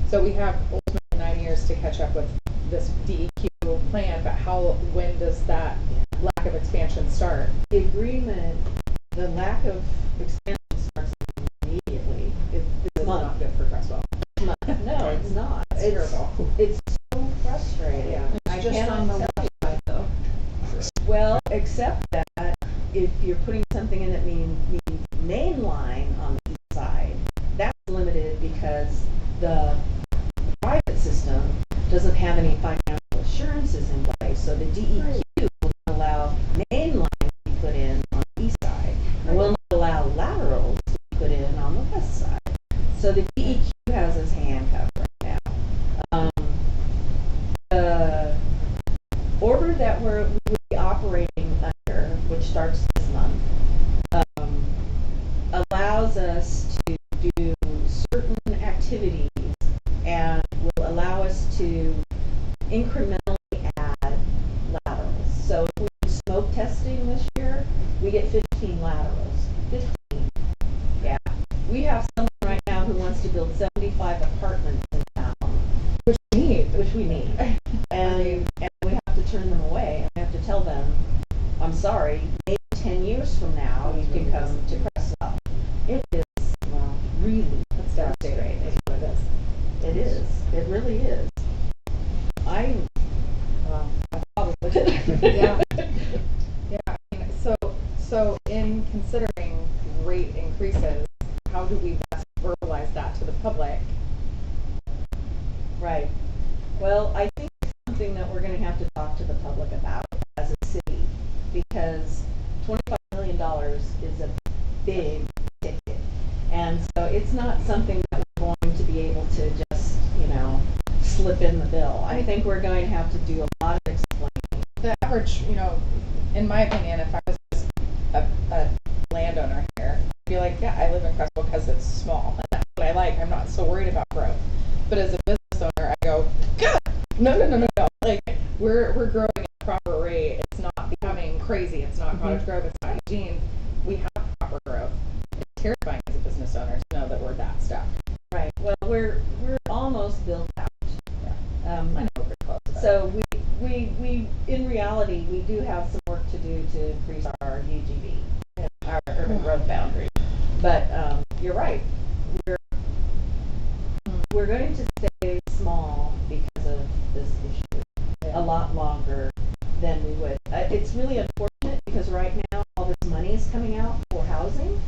so? We have ultimately 9 years to catch up with this DEQ plan, but when does that lack of expansion start? The agreement, the lack of expansion starts immediately. It's This is not good for Creswell. No, it's not. It's terrible. It's so frustrating. Yeah. I Just cannot on the tell you. website though. Well, except that if you're putting something in that means main line on the east side, that's limited because the private system doesn't have any financial assurances in place. So the DEQ will not allow main line to be put in on the east side, and will not allow laterals to be put in on the west side. So the DEQ has us handcuffed right now. The order that we will be operating under, which starts this month, allows us to do certain activities and will allow us to incrementally add laterals. So if we do smoke testing this year, we get 15 laterals. 15. Yeah. We have someone right now who wants to build 75 apartments in town, which we need. And we have to turn them away. And we have to tell them, I'm sorry, maybe 10 years from now you can come to Creswell. It is really That's devastating. Is what it is. it is. It really is. I probably Yeah. Yeah. I mean, so in considering rate increases, how do we best verbalize that to the public? Right. Well, I think it's something that we're going to have to talk to the public about as a city, because because $25 million is a big ticket. And so it's not something that we're going to be able to just, slip in the bill. I think we're going to have to do a lot of explaining. The average, in my opinion, if I was just a landowner here, I'd be like, yeah, I live in Creswell because it's small. And that's what I like. I'm not so worried about growth. But as a business owner, I go, God, no. Like, we're growing at a proper rate. It's not becoming crazy. It's not Cottage Grove. It's not Eugene. We have proper growth. It's terrifying as a business owner to know that we're that stuck. Right. Well, we're almost built out. I know we're pretty close to that. So we in reality, we do have some work to do to increase our UGB, our urban growth boundary. But you're right. We're going to stay small because of this issue a lot longer than we would. It's really unfortunate because right now all this money is coming out for housing,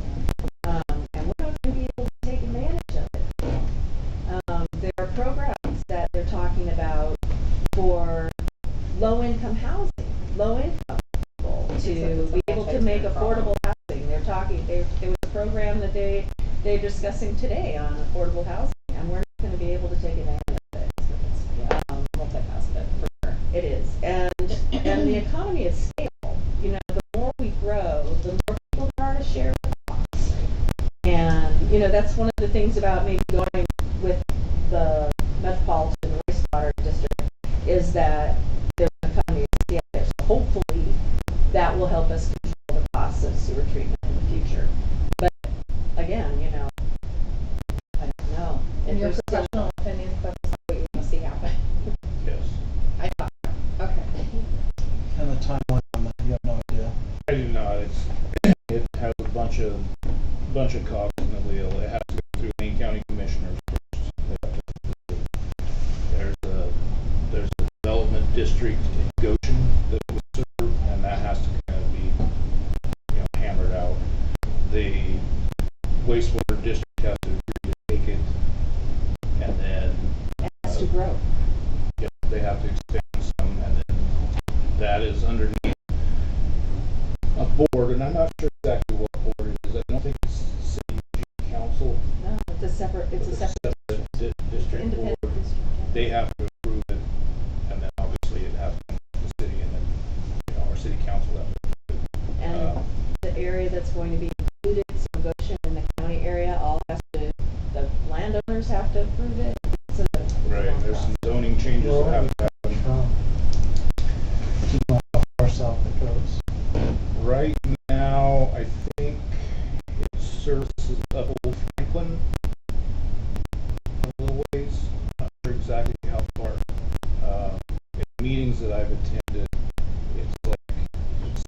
and we're not going to be able to take advantage of it. There are programs that they're talking about for low-income housing, low-income people to be able to make affordable housing. They're talking. There was a program that they're discussing today on affordable housing, and we're not going to be able to take advantage of it. Multifaceted, for sure. It is, and the economy is scale. The more we grow, the more people there are to share the costs. And that's one of the things about maybe going with the metropolitan wastewater district is that there's an economy of scale there. So hopefully that will help us control the costs of sewer treatment in the future. But again, I don't know. In your There's still- professional opinion, that's what you want to see happen. Yes. I thought, okay. And the timeline on that, you have no idea. I do not. It has a bunch of cogs in the wheel. It has to go through Lane County Commissioners first. There's a development district in Goshen that we serve, and that has to kind of be hammered out. The wastewater district has to agree to take it, and then It has to grow. they have to expand some, and then that is underneath a board, and I'm not sure exactly what board it is. I don't think it's city council. No, it's a separate District board. independent district. They have to approve it, and then obviously it has to come to the city, and then our city council has to approve it. And the area that's going to be included, so Goshen and the county area, all has to, the landowners have to approve it. It's a Right, long there's some process. zoning changes that have to happen. Do you know how far south it goes? Right now, I think it services up Old Franklin a little ways. Not sure exactly how far. In meetings that I've attended, it's like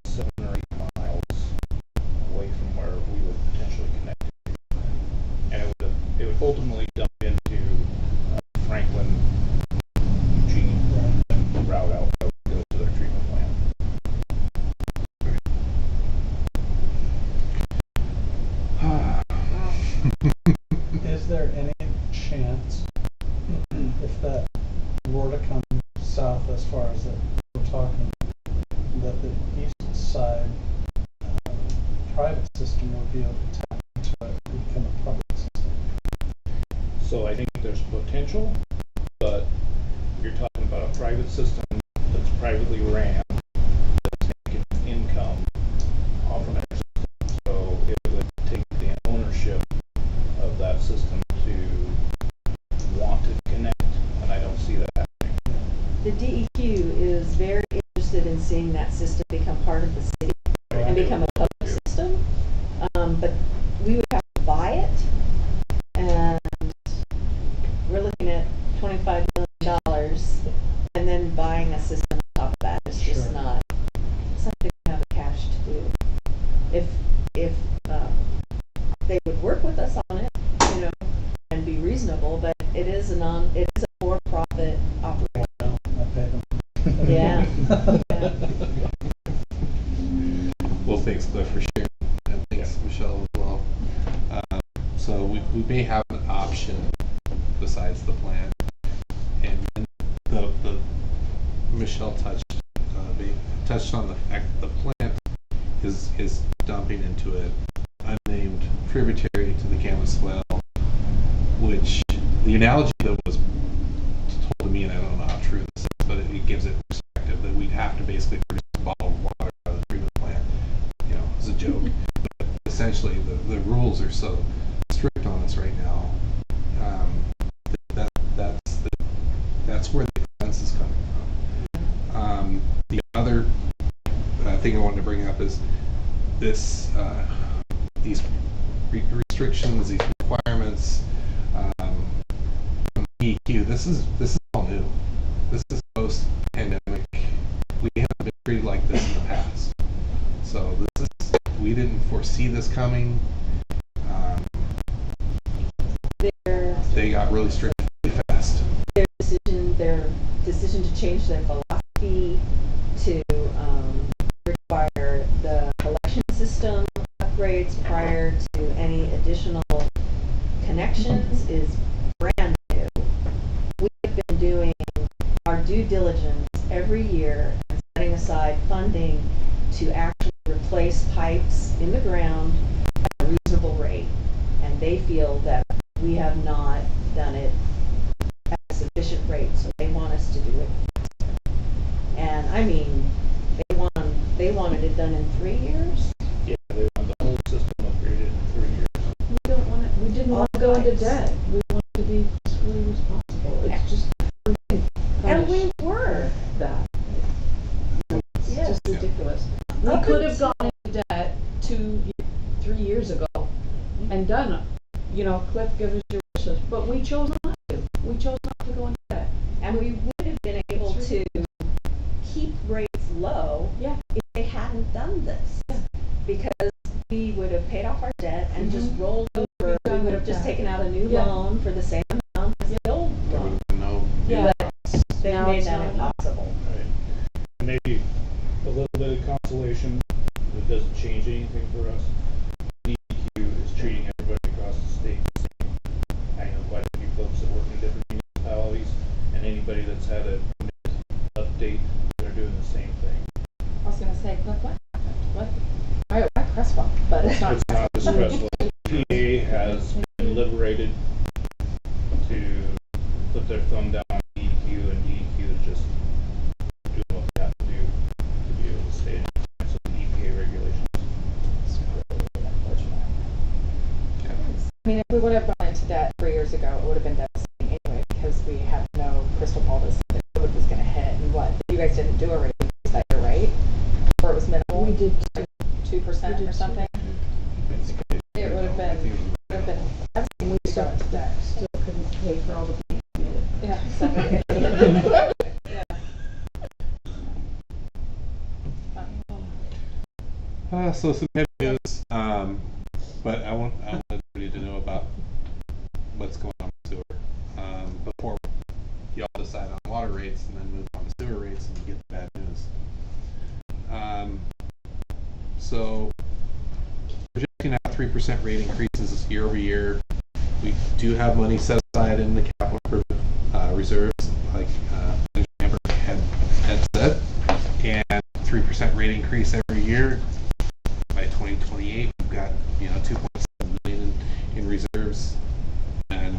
7 or 8 miles away from where we would potentially connect to. And it would ultimately dump into Franklin, Eugene, and route out that would go to their treatment plant. Is there any chance, if that were to come south as far as that we're talking, that the east side private system would be able to tap into it and become a public system? So I think there's potential, but you're talking about a private system that's privately ran, that's making income off of their system. So it would take the ownership of that system to want to connect, and I don't see that happening. The DEQ is very interested in seeing that system become part of the city and become a public system, but we would have to buy it, and we're looking at $25 million, and then buying a system on top of that is just Sure. not something we have the cash to do. If they would work with us on it, and be reasonable, but it is a for-profit operation. Well, I pay them. Yeah. Well, thanks, Cliff, for sharing, and thanks, Michelle, as well. So we may have an option besides the plant, and the Michelle touched on the fact that the plant is dumping into an unnamed tributary to the Creswell, which the analogy that was told to me, and I don't know how true this is, but it gives it perspective that we'd have to basically produce bottled water out of the treatment plant, you know, as a joke. But essentially, the rules are so strict on us right now. That's where the expense is coming from. The other thing I wanted to bring up is this: these restrictions, these requirements. DEQ. This is all new. This is post-pandemic. We haven't been treated like this in the past. So we didn't foresee this coming. They got really strict really fast. Their decision to change their philosophy to require the collection system upgrades prior to any additional connections is brand new. We have been doing our due diligence every year and setting aside funding to actually replace pipes in the ground at a reasonable rate. And they feel that we have not done it at a sufficient rate, so they want us to do it faster. And I mean, they wanted it done in 3 years. Yeah, they want the whole system upgraded in 3 years. We didn't want to go into debt. We wanted to be fiscally responsible. It's just, And we were. that. It's Yes. just ridiculous. We Up could have until- gone into debt 3 years ago and done it. You know, Cliff, give us your wishes, but we chose not to. We chose not to go into debt. And we would have been able to keep rates low Yeah. if they hadn't done this. Because we would have paid off our debt and just rolled over. We done would have just that. taken out a new Yeah. loan for the same amount as the old loan. No. Yeah. They Now made it's that not. impossible. Right. Maybe a little bit of consolation. It doesn't change anything for us. DEQ is treating everybody across the state the same. I know quite a few folks that work in different municipalities, and anybody that's had a update, they're doing the same thing. I was gonna say, what happened? What? I Creswell, but it's not. It's not just Creswell. PA has been liberated to put their thumb down on DEQ, and DEQ is just doing what they have to do to be able to stay in compliance with the EPA regulations. It's really unfortunate. I mean, if we would have gone into debt 3 years ago, it would have been devastating anyway, because we had no crystal ball to see if COVID was gonna hit and what. You guys didn't do a rate increase that year, right? Or it was minimal? We did 2% or something? It would have been, devastating We to go into debt. still couldn't pay for all the people who made it. Yeah, exactly. Yeah. So some heavy news, but I want everybody to know about what's going on with sewer before y'all decide on water rates and then move on to sewer rates and you get the bad news. So projecting out 3% rate increases year over year. We do have money set aside in the capital improvement reserves, like Amber had said, and 3% rate increase every year. By 2028, we've got 2.7 million in reserves, and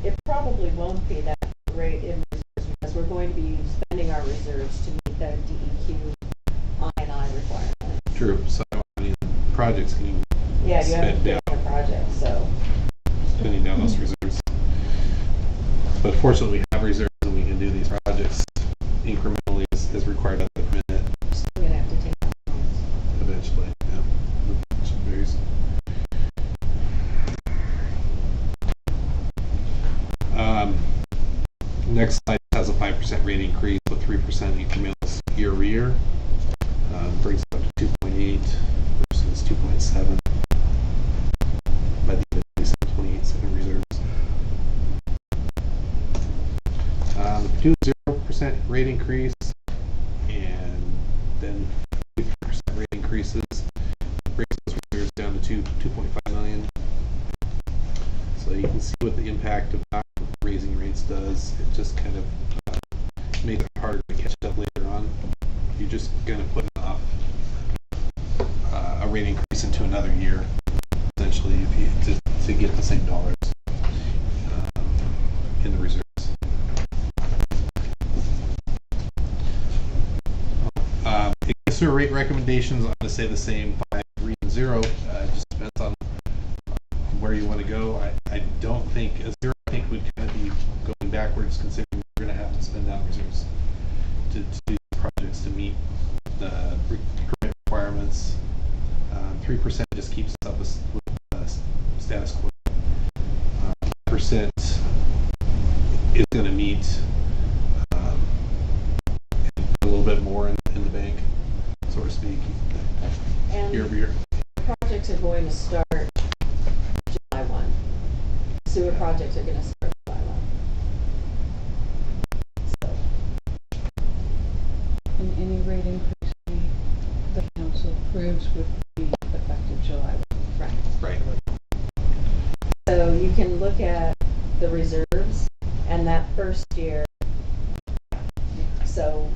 It probably won't be that great in reserves because we're going to be spending our reserves to meet the DEQ I&I requirement. true. So how many projects can you Yeah, you spend haven't down? finished the project, so. Spending down those reserves. But fortunately, we have reserves and we can do these projects incrementally as required by the permit. We're gonna have to take out loans. Eventually, yeah. Varies. Next slide has a 5% rate increase with 3% incrementals year over year. Brings it up to 2.8 versus 2.7 by the end of 2028 second reserves. Do 0% rate increase and then 3% rate increases. Brings those reserves down to 2.5 million. So you can see what the impact of not raising rates does. It just kind of make it harder to catch up later on. You're just going to put off a rate increase into another year, essentially, if you to get the same dollars in the reserves. Sewer rate recommendations, I'm going to say the same 5, 3, and 0. It just depends on where you want to go. I don't think a 0. I think we'd kind of be going backwards, considering we're going to have to spend down reserves to do projects to meet the permit requirements. 3% just keeps us up with status quo. 5% is going to meet a little bit more in the bank, so to speak, And year over year. projects are going to start July 1. Sewer projects are going to start July 1. So, And any rate increase the council approves would be effective July 1. right. Right. So you can look at the reserves and that first year. So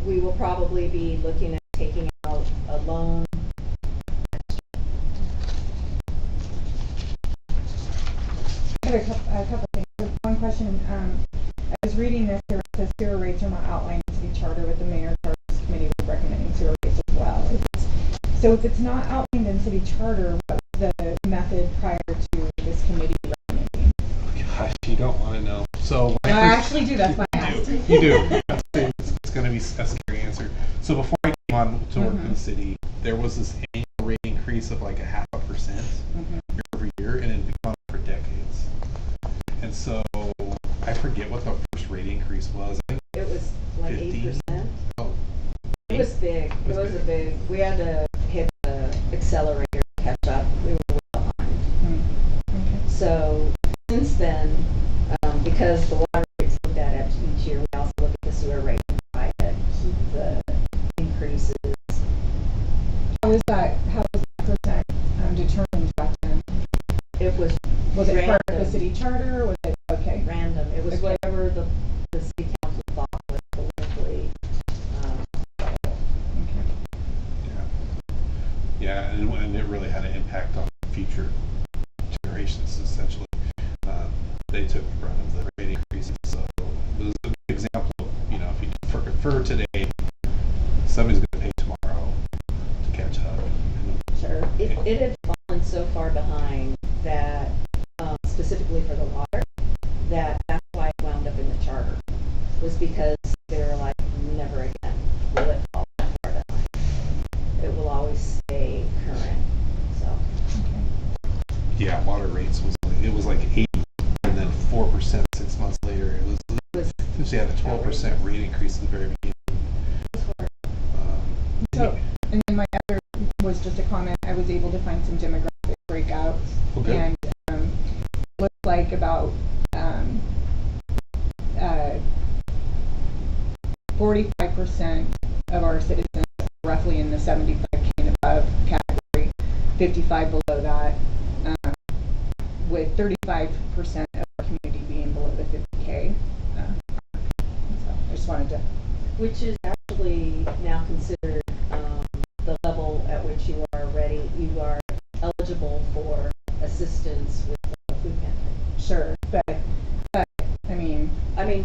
we will probably be looking at taking out a loan. I have a couple things. One question, I was reading this, there says sewer rates are not outlined in city charter, with the mayor charters committee was recommending sewer rates as well. So if it's not outlined in city charter, what's the method prior to this committee recommending? Gosh, you don't want to know. So when I I first- actually do, that's why I asked. You do. It's going to be a scary answer. So before I came on to work in the city, there was this annual rate increase of like 0.5% year over year, and it had been on for decades. And so I forget what the first rate increase was. I think It was like 15? 8%. Oh, It was big. It was a big. We had to hit the accelerator to catch up. We were way behind. Okay. So since then, because the water rates looked at each year, we also look at the sewer rate and try to keep the increases. How was that percent determined back then? It was Was it part of the random. city charter, or was it, okay? Random. It was Okay. whatever the city council thought was politically. Okay. yeah, and it really had an impact on future generations, essentially. They took the brunt of the rate increases. So it was a good example of, if you for today, somebody's going to pay tomorrow to catch up. Sure. It had fallen so far behind that, specifically for the water, that's why it wound up in the charter, was because they were like, never again will it fall that far behind. It will always stay current. So Yeah, water rates was like 8, and then 4% 6 months later. It was essentially had a 12% rate increase at the very beginning. So, and then my other was just a comment. I was able to find some demographic breakouts, Okay. and looked like about 45% of our citizens are roughly in the 75K and above category, 55 below that, with 35% of our community being below the 50K. So I just wanted to. which is actually now considered the level at which you are eligible for assistance with the food pantry. Sure, but I mean,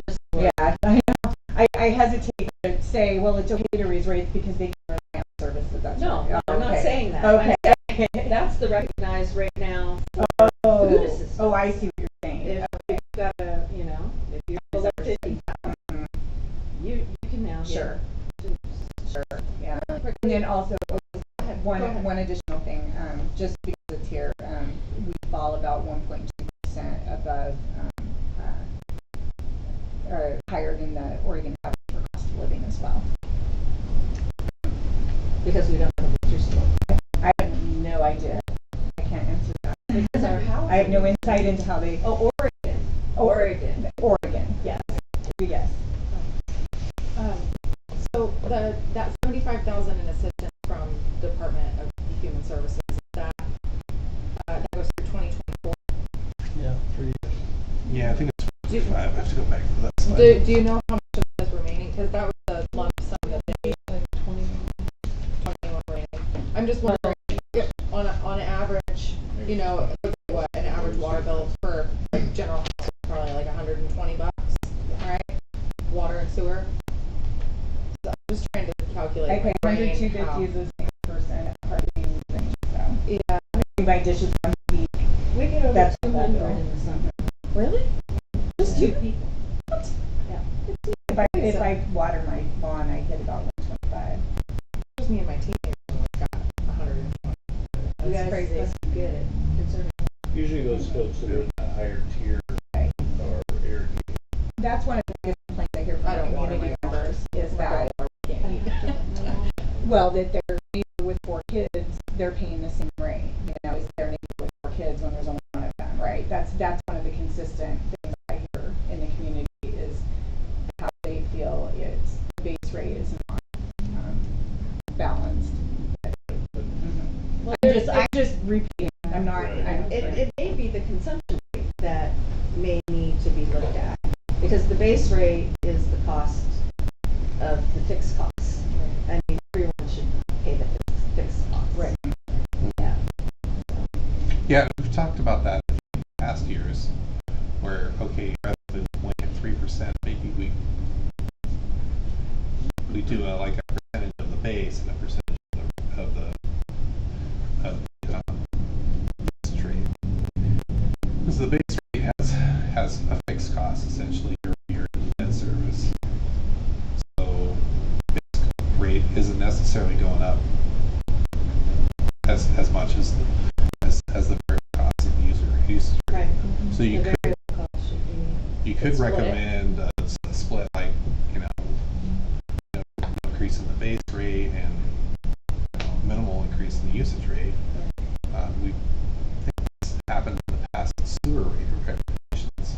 Just yeah, I know. I hesitate to say, well, it's okay to raise rates because they can rely on services. That's No, right. I'm not Okay. saying that. Okay. I'm saying that's the recognized rate now for food assistance. Oh, I see what you're saying. If you've got if you're below 50, you can now get. Sure. Yeah. And then also, one additional thing, just because it's here, we fall about 1.2% above, or higher than the Oregon average for cost of living as well. Because we don't have a butcher store. I have no idea. I can't answer that. Because our house. I have no insight into how they. Oh, Oregon. Oregon. Oregon. Yes. Yes. So that 75,000 in assistance from Department of Human Services, that goes through 2024. Yeah, 3 years. Yeah, I think it's 25. I have to go back to that slide. Do you know how much of that is remaining? Because that was the lump sum that they Like 20. 21 remaining. I'm just wondering if on average, you know, what an average water bill for like general house is probably like $120, right? Water and sewer. So I'm just trying to calculate. I pay my brain 100, 250 how- is the same person hardly using, so. Yeah. My dishes once a week. We get over That's 200 that bill. in the summer. Really? Just two people. If I water my lawn, I hit about 125. Just me and my teenager got 120. You That's guys crazy. must be good at conserving. Usually those folks that are in the higher tier Right. are irrigated. That's one of the biggest complaints I hear from I don't water community my members is that, Can't eat. well, that they're neighbor with 4 kids, they're paying the same rate. You know, is their neighbor with 4 kids when there's only one of them, right? That's one of the consistent things I hear in the community is how they feel it's the base rate is not balanced. Well, I'm just repeating. I'm not. Right. it may be the consumption rate that may need to be looked at, because the base rate is the cost of the fixed costs. I mean, everyone should pay the fixed costs. Right. Yeah. Yeah, we've talked about that in past years, where, okay, rather than blanket 3%, maybe we do like a percentage of the base and a percentage of the base rate. Because the base rate has a fixed cost, essentially, your debt service. So, base rate isn't necessarily going up as much as the variable cost of the usage rate. Right. So you The could variable cost should be. could split it. recommend a split, like, increase in the base rate and minimal increase in the usage rate. We think this happened in the past with sewer rate recommendations,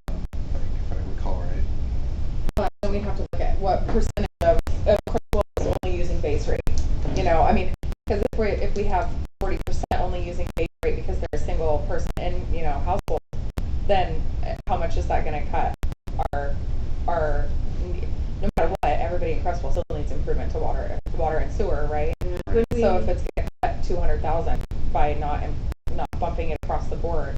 if I recall right. But then we'd have to look at what percentage of Creswell is only using base rate. You know, I mean, because if we have 40% only using base rate because they're a single person in, you know, household, then how much is that going to cut our no matter what, everybody in Creswell still needs improvement to water and sewer, right? Could we- So if it's going to cut 200,000 by not bumping it across the board,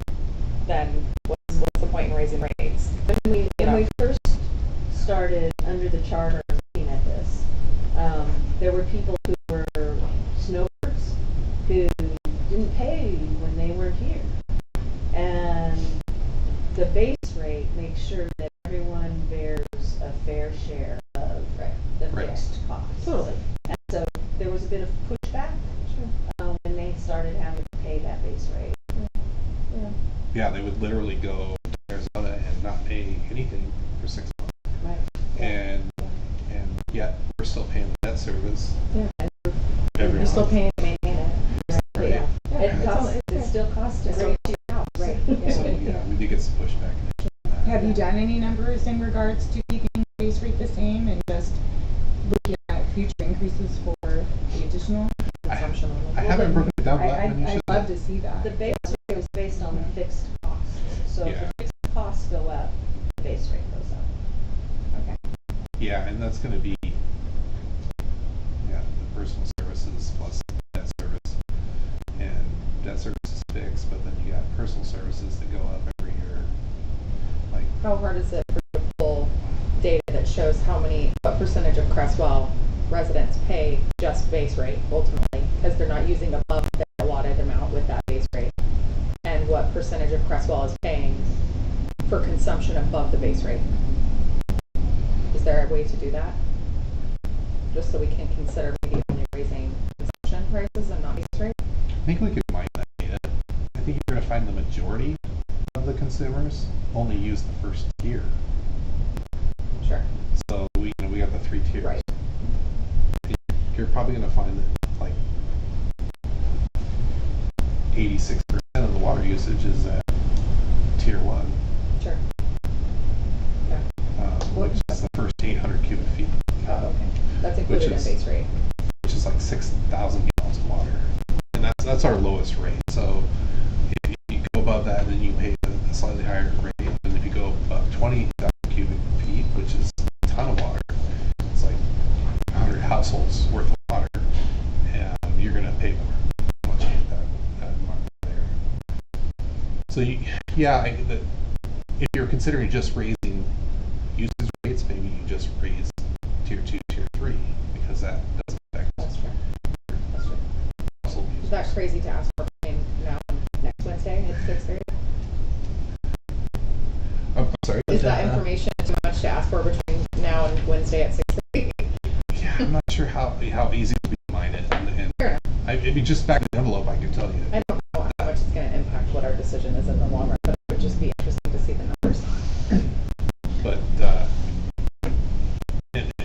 then what's the point in raising rates? You When know. we first started under the charter looking at this, there were people who were snowbirds who didn't pay when they weren't here. And the base rate makes sure that everyone bears a fair share of the Right. fixed costs. Totally. And so there was a bit of pushback when they started having to pay that base rate. Yeah, they would literally go to Arizona and not pay anything for 6 months. Right. And yet we're still paying the debt service Yeah. every You're still month. paying to maintain it. Right. Yeah. Yeah. It still costs to raise your house. Right. So yeah, we did get some pushback. Have you done any numbers in regards to keeping the base rate the same and just looking at future increases for the additional? Consumption. I haven't broken it down to that I'd minutia. love to see that. The base rate was based on the fixed costs. So if Yeah. the fixed costs go up, the base rate goes up. Okay. Yeah, and that's going to be the personal services plus debt service. And debt service is fixed, but then you got personal services that go up every year. Like, How hard is it for you to pull data that shows what percentage of Creswell residents pay just base rate ultimately, because they're not using above their allotted amount with that base rate? And what percentage of Creswell is paying for consumption above the base rate? Is there a way to do that? Just so we can consider maybe only raising consumption prices and not base rate? I think we could mine that data. I think you're going to find the majority of the consumers only use the first tier. Sure. So we got the 3 tiers. Right. You're probably going to find that like 86% of the water usage is at tier 1, Sure. Okay. which is the first 800 cubic feet, Oh, okay. That's included in is- base rate. which is like 6,000 gallons of water, and that's our lowest rate. So if you go above that, then you pay a slightly higher rate, and if you go above 20,000 cubic feet, So yeah, if you're considering just raising usage rates, maybe you just raise tier 2, tier 3, because that doesn't affect That's true. That's true. household Is that users. crazy to ask for between now and next Wednesday at 6:30? I'm sorry. Is that information too much to ask for between now and Wednesday at 6:30? Yeah, I'm not sure how easy it would be to mine it, and Fair enough. it'd be just back in the envelope. I can tell you. I don't know how much it's going to impact what our decision is in the long run, but it would just be interesting to see the numbers. But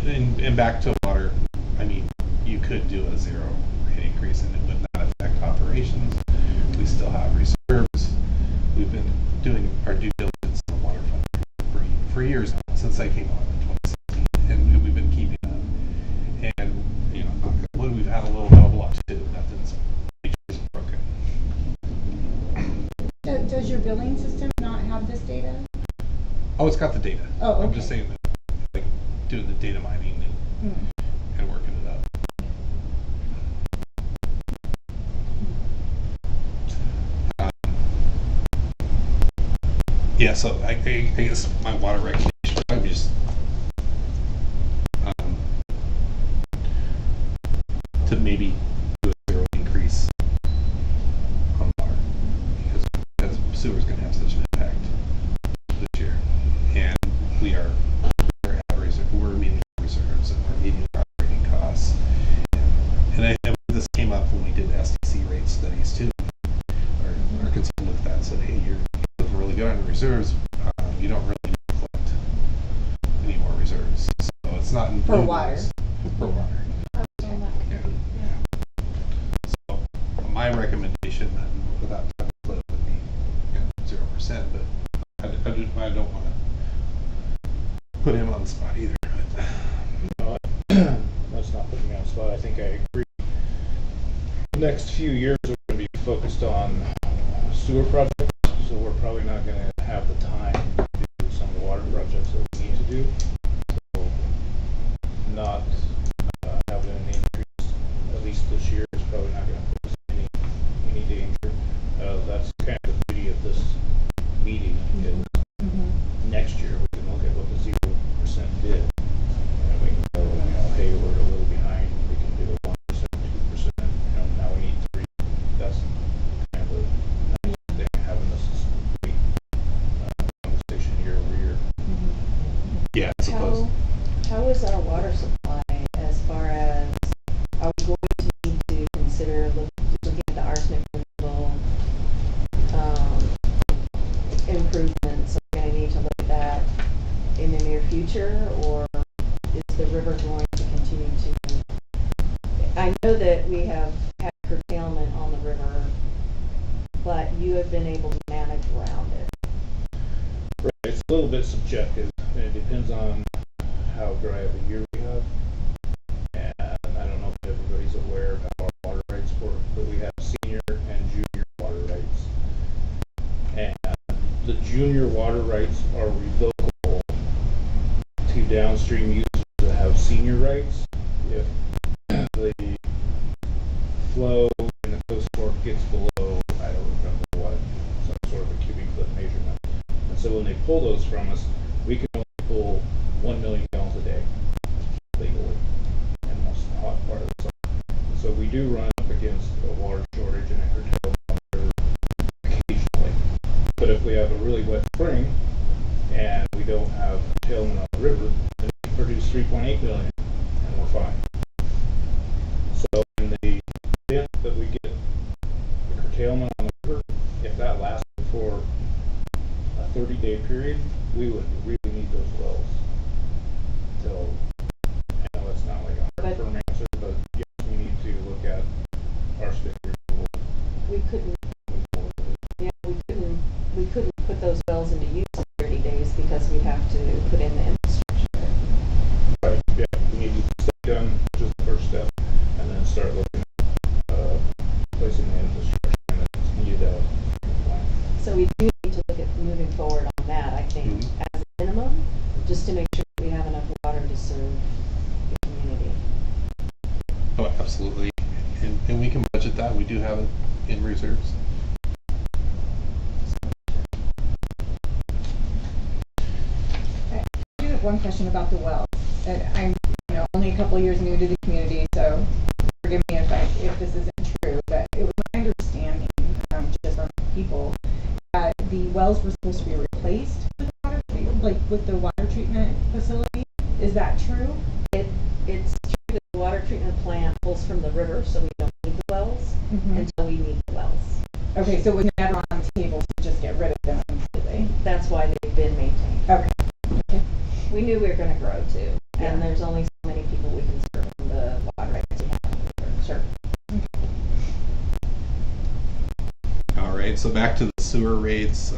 and back to water, I mean, you could do a 0 rate increase and it would not affect operations. We still have reserves. We've been doing our due diligence on the water fund for years now, since I came on in 2016, and we've been keeping up. And you know, when we've had a little bit of luck too, nothing's broken. Does your billing system not have this data? Oh, it's got the data. Oh, okay. I'm just saying that, like, doing the data mining and working it up. Yeah, so I guess my water recommendation would be just to maybe do a 0 increase on water, because sewer's going to have such an impact this year, and we're at reserve, we're meeting reserves and we're meeting our operating costs, and I think this came up when we did SDC rate studies too. Our consultant looked at that and said, hey, you're looking really good on the reserves. You don't really need to collect any more reserves. So it's not in For blue water. notes. For water. Yeah. So my recommendation, without time to split, would be 0%. But I don't want to put him on the spot either. No, that's not putting me on the spot. I think I agree. The next few years are going to be focused on sewer projects, so we're probably not going to have the time to do some of the water projects that we need to do. So not having an increase, at least this year, is probably not going to put us in any danger. That's kind of the beauty of this meeting is next year we can look at what the 0% did. And we can go, hey, we're a little behind. We can do a 1%, 2%. Now we need 3. That's kind of a nice thing, having this conversation year over year. Yeah, I suppose. How is our water supply as far as, are we going to need to consider looking at the arsenic removal improvements? Are we going to need to look at that in the near future, or is the river going to continue to? I know that we have had curtailment on the river, but you have been able to manage around it. Right. It's a little bit subjective, and it depends on how dry of a year we have. And I don't know if everybody's aware of how our water rights work, but we have senior and junior water rights. And the junior water rights are revocable to downstream users that have senior rights if the flow in the coast fork gets below, I don't remember what, some sort of a cubic foot measurement. And so when they pull those from us, we can only pull 1 million gallons a day legally in the hot part of the summer. So we do run up against a water shortage and a curtailment occasionally. But if we have a really wet spring and we don't have curtailment on the river, then we produce 3.8 million and we're fine. So in the event that we get the curtailment on the river, if that lasted for a 30-day period, we would really need those wells. So I know that's not like a firm answer, but yes, we need to look at our stick removal. We couldn't, we couldn't put those wells into use in 30 days because we'd have to put in the infrastructure. Right, yeah, we need to step done, which is the first step, and then start looking at placing the infrastructure and it's needed out. So we do need to look at moving forward on that, I think, as a minimum, just to make sure that we have enough water to serve the community. Oh, absolutely. And we can budget that. We do have it in reserves. one question about the wells. And I'm, only a couple years new to the community, so forgive me if this isn't true, but it was my understanding, just from people, that the wells were supposed to be replaced with water treatment, like with the water treatment facility. Is that true? It's true that the water treatment plant pulls from the river, so we don't need the wells until we need the wells. Okay, so it was never on the table to just get rid of them completely. That's why they've been maintained. Okay. We knew we were going to grow too, and there's only so many people we can serve from the water rights we have. Sure. All right, so back to the sewer rates.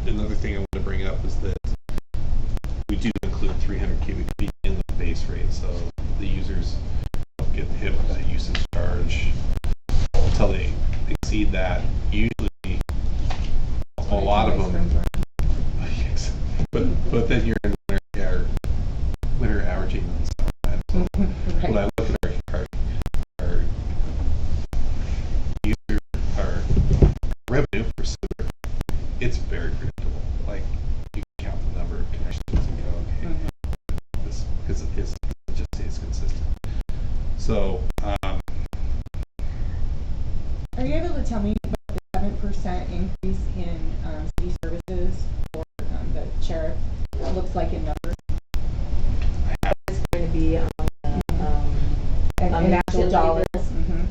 Another thing I want to bring up is that we do include 300 cubic feet in the base rate, so the users don't get hit with that usage charge until they exceed that. Usually, a lot of them. But then you're in winter averaging and stuff like that. So when I look at our user, our revenue for sewer, it's very predictable. Like, you can count the number of connections and go, okay, this, because it just stays consistent. So, are you able to tell me about the 7% increase in city services for the sheriff? It looks like in numbers. It's going to be on the In actual dollars.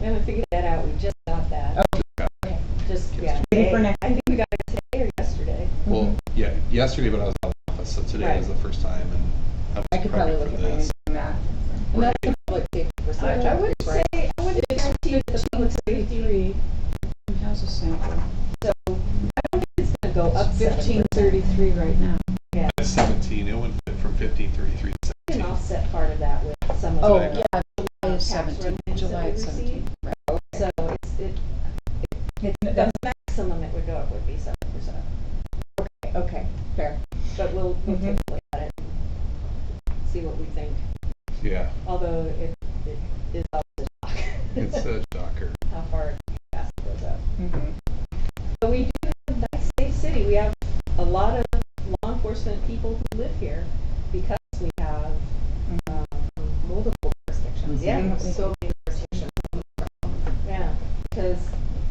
We haven't figured that out. We just got that. Okay. Just Maybe for next I think we got it today or yesterday. well, yeah, yesterday, but I was out of the office, so today is the first time, and I could probably look at my math. And that's the public safety percentage. I would increase, right? say, I would guarantee that the public safety, Who has a sample? so I don't think it's going to go up 1533 right now. Yeah, It's 17. It went from 1533 to you can 17. offset part of that with some of Oh, the yeah, July is tax 17. revenues July that we is 17. receive. Right. So the maximum it would go up would be 7%. Okay, fair. But we'll take a look at it, see what we think. Yeah, Although it is up to shock it's a shocker. how far fast it goes up. But we do have a nice safe city. We have a lot of law enforcement people who live here because we have multiple jurisdictions. Yeah, Mhm. so many jurisdictions. Yeah, because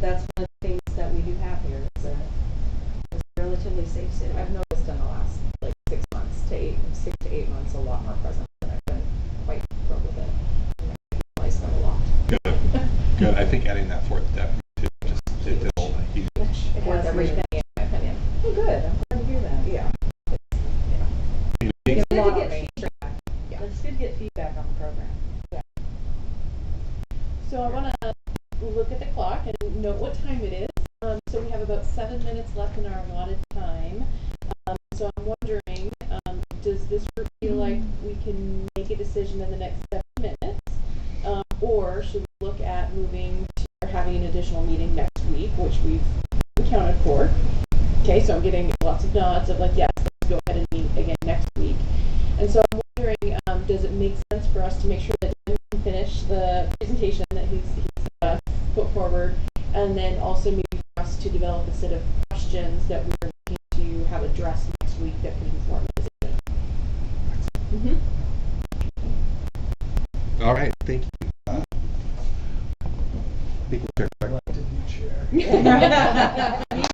that's one of the things that we do have here. It's a relatively safe city. I've noticed in the last 6 to 8 months a lot more presence, and I've been quite thrilled with it. I like them a lot. Good. I think adding that fourth deputy too, just it did hold a huge. It Worth has every been- penny, in my opinion. Oh, good. I'm glad to hear that. Yeah. It's good a to lot get of me. feedback. Yeah. It's good to get feedback on the program. So I want to look at the clock and note what time it is. So we have about 7 minutes left in our allotted time. So I'm wondering, does this group feel like we can make a decision in the next 7 minutes? Or should we look at moving to or having an additional meeting next week, which we've accounted for? Okay, so I'm getting lots of nods of like, yes, let's go ahead and meet again next week. And so I'm wondering, does it make sense for us to make sure that we can finish the presentation that he's put forward, and then also maybe for us to develop a set of questions that we're looking to have addressed next week that can inform the decision? All right, thank you. I think we'll turn back. I'd like to be chair. Me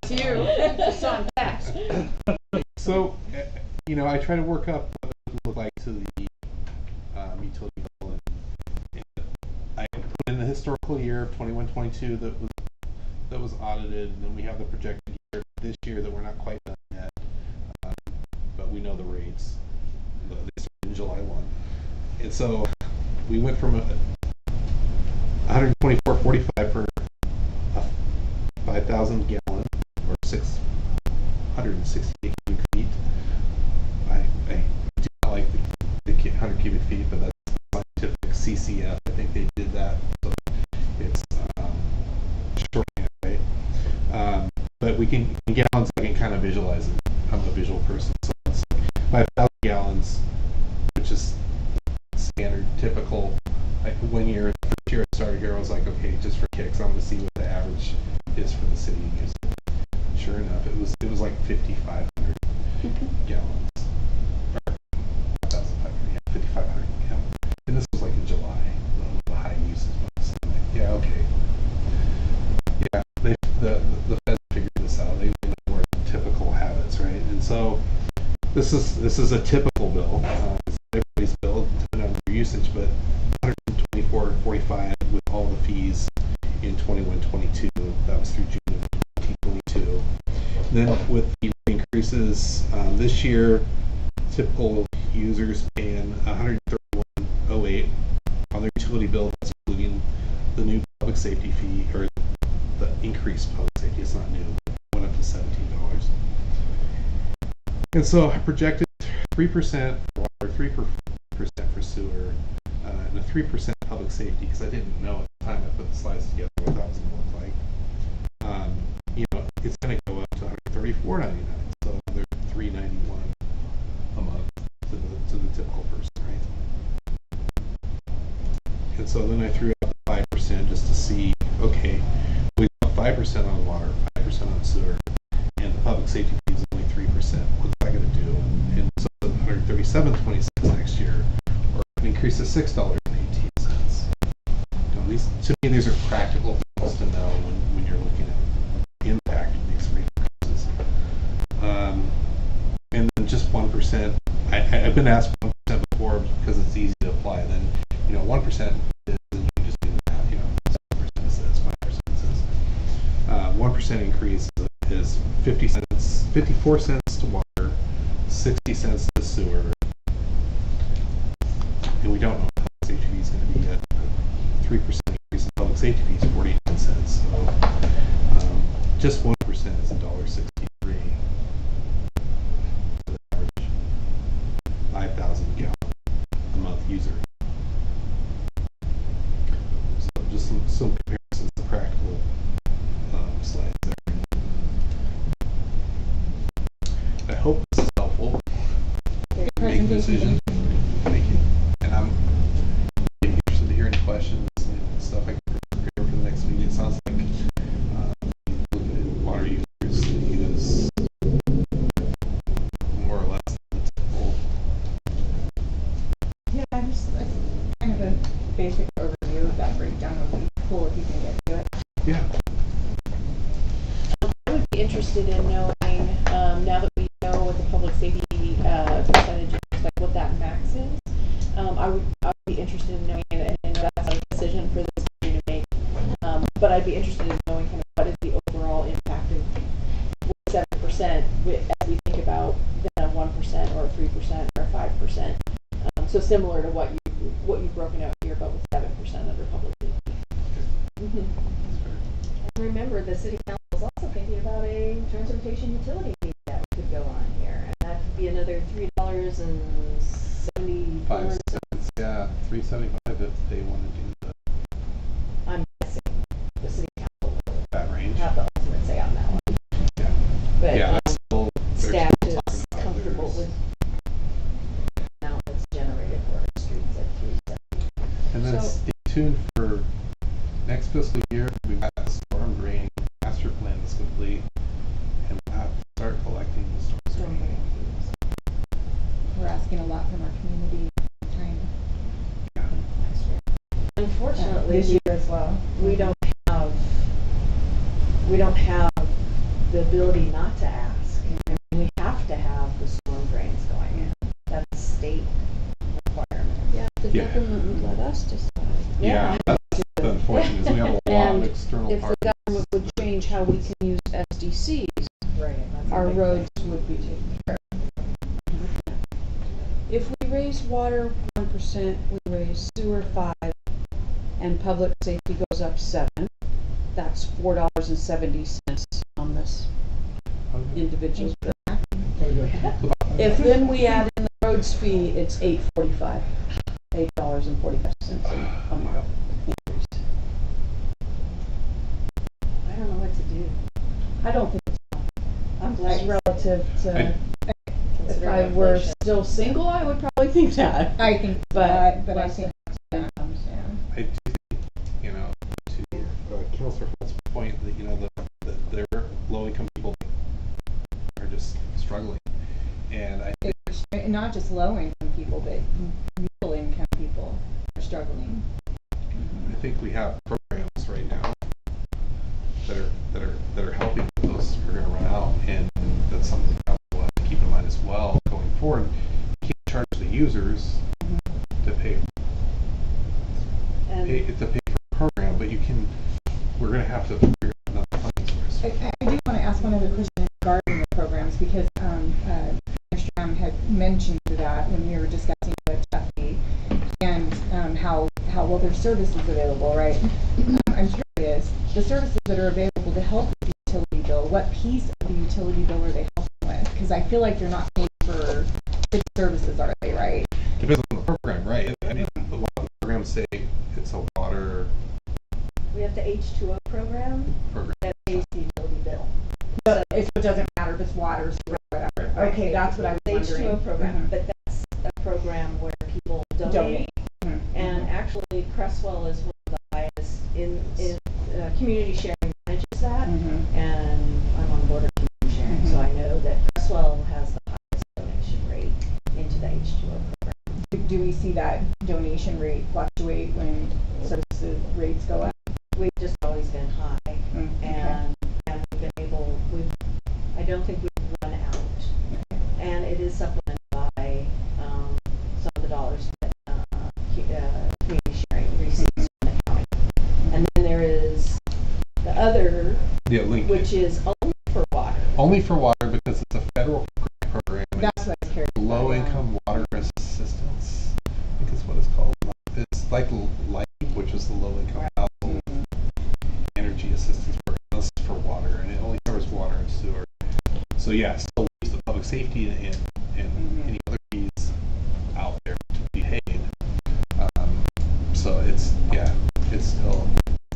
too. It's on fast. So, I try to work up what it would look like to the utility bill, and I put in the historical year of 21-22 that was audited, and then we have the projected year this year that we're not quite done yet, but we know the rates. They started in July 1, and so we went from 124.45 for a 5,000 gallon or 668 cubic feet. I do not like the 100 cubic feet, but that's scientific CCF. I think they did that, so it's shorthand, right? But we can in gallons. I can kind of visualize it. I'm a visual person, so it's 5,000 gallons, which is standard, typical. Like 1 year, the first year I started here, I was like, okay, just for kicks, I'm gonna see what the average is for the city. Sure enough, it was like 5,500 gallons. the Fed figured this out. They know where typical habits, right? And so this is a typical bill. It's everybody's bill, depending on your usage, but 124.45 with all the fees in 21-22. That was through June of 2022. Then with the increases this year, typical users paying $131.08 on their utility bill. That's including the new public safety fee, or the increased public safety. It's not new. It went up to $17. And so I projected 3% for water, 3% for sewer, and a 3% public safety, because I didn't know at the time I put the slides together what that was going to look like. It's going to go up to $134.99, so another $391 a month to the typical person, right? And so then I threw out the 5% just to see, okay, we got 5% on water, 5% on sewer, and the public safety fee is only 3%. What's that going to do? And so $137.26 next year, or an increase to $6.18. To me, these are practical things to know when you're looking at the impact of these rate increases. And then just 1%. I've been asked 1% before because it's easy to apply. Then 1% is, and you can just do the math. 7% is this, 5% is this. 1% increase is 54 cents to water, 60 cents to sewer, and we don't know what the public safety fee is going to be yet. 3% increase in public safety fees, 49 cents. So just 1% is $1.63 for the average 5,000 gallon a month user. So just some comparisons to practical slides there. I hope this is helpful. Make a decision. Thank you. And I'm interested to hear any questions and stuff I can prepare for the next meeting. It sounds like looking at water users is more or less typical. Yeah, just kind of a basic overview of that breakdown would be cool if you can get to it. Yeah. I would be interested in knowing, now that we know what the public safety percentage is, like what that max is. I would be interested in knowing, and I know that's not a decision for this committee to make, but I'd be interested in knowing kind of what is the overall impact of 7% as we think about then a 1% or a 3% or a 5%. So similar to what you've broken out here, but with 7% under public safety. And remember, the city council is also thinking about a transportation utility fee that could go on here, and that could be another $3.75. Yeah, $3.75 if they want to do I'm guessing the city council will that range. have the ultimate say on that one. Yeah. But Yeah, staff is comfortable with the amount that's generated for our streets at 370. And then So- stay tuned for next fiscal year. We've got a storm drain master plan that's complete, and we'll have to start collecting the storm drain fees. We're asking a lot from our community time Yeah. next year. Unfortunately, This year as well. we don't have the ability not to ask. I mean, we have to have the storm drains going in. That's a state requirement. Yeah, the Yeah. government would let us decide. Yeah, that's the unfortunate is we have a lot of And external if the parties. government would change how we can use SDCs, Right. That's a our big roads thing. would be taken care of. If we raise water 1%, we raise sewer 5%, and public safety goes up 7%, that's $4.70 on this individual bill. If then we add in the roads fee, it's $8.45, $8.45 a month increase. I don't know what to do. I don't think I'm it's glad relative to, if considering I were inflation. still single, I would probably think that. I think, But but I less think incomes, yeah. I do think, to Councilor Holt's point, that their low-income people are just struggling, and I think Not just low income people, but middle income people are struggling. we have programs right now that are charge the users to pay And for the program, but we're gonna have to figure out another funding source. I do want to ask one other question regarding the programs because Mr. had mentioned that when we were discussing with Jeffy and how well their services available, right? I'm curious, the services that are available to help with the utility bill, what piece of the utility bill are they helping with? Because I feel like they're not paying for good services, are they, right? Depends on the program, right? I mean, a lot of programs say it's a water we have the H2O program program. that pays the utility bill. So it doesn't matter if it's water, sewer, whatever. Okay, that's what I was The wondering. H2O program, Mhm. but that's a program where people donate. Donate. Mhm. And actually, Creswell is one of the highest in community sharing manages that, Mhm. and I'm on the board of community sharing, so Mhm. I know that Creswell has the highest donation rate into the H2O program. Do we see that donation rate fluctuate when services rates go up? We've just always been high, and we've been able. I don't think we've run out, and it is supplemented by some of the dollars that community sharing receives from the county. And then there is the other, Yeah, link. which is only for water. Only for water because it's a federal program. and That's what I was curious about. low income water assistance, I think is what it's called. It's like LIGHT, which is the low income household energy assistance program. This is for water, and it only covers water and sewer. So yeah, still leaves the public safety and any other fees out there to be paid. So it's still,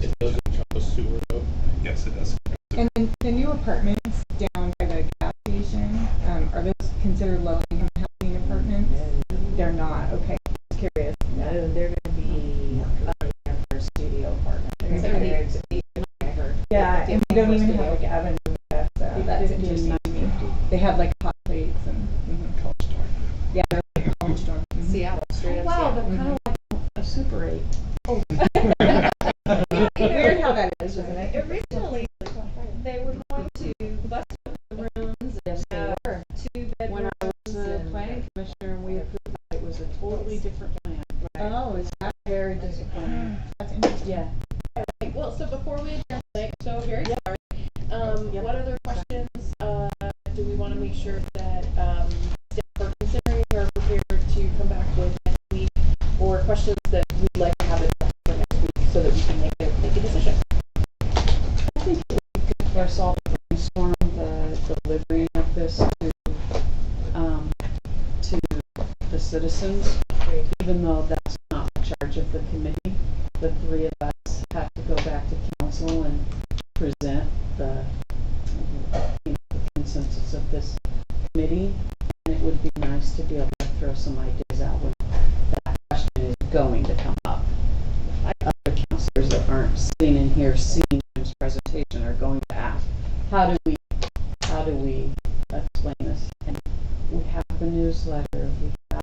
It doesn't encompass sewer though. yes, it does. And then the new apartments down by the gas station, are those considered low income housing apartments? They're not, okay, just curious. No, they're going to be up there for a studio apartment. They're It's gonna be like there to I heard. Yeah, and they don't even Studio. have like ovens and stuff, so that's 50 and interesting to me. They have like hot plates and, College dorm. yeah, they're like college dorm. Seattle, straight up Wow, Seattle. they're kind of like a Super 8. Weird how that is, isn't it? Originally, they were going to bust up the rooms and have two When bedrooms. I was the and- planning commissioner and we approved that, it was a totally different plan. Oh, is that Very disappointing. that's interesting. Yeah. Well, so before we adjourn, like, so very sorry. What other questions, do we want to make sure that, staff are considering or prepared to come back with next week? Or questions that we'd like to have addressed for next week so that we can make a decision? I think it would be good for us all to brainstorm the delivery of this to the citizens, even though that's not the charge of the committee. The three of us have to go back to council and present the consensus of this committee. And it would be nice to be able to throw some ideas out when that question is going to come up. Other counselors that aren't sitting in here seeing this presentation are going to ask, how do we explain this? And we have the newsletter, we have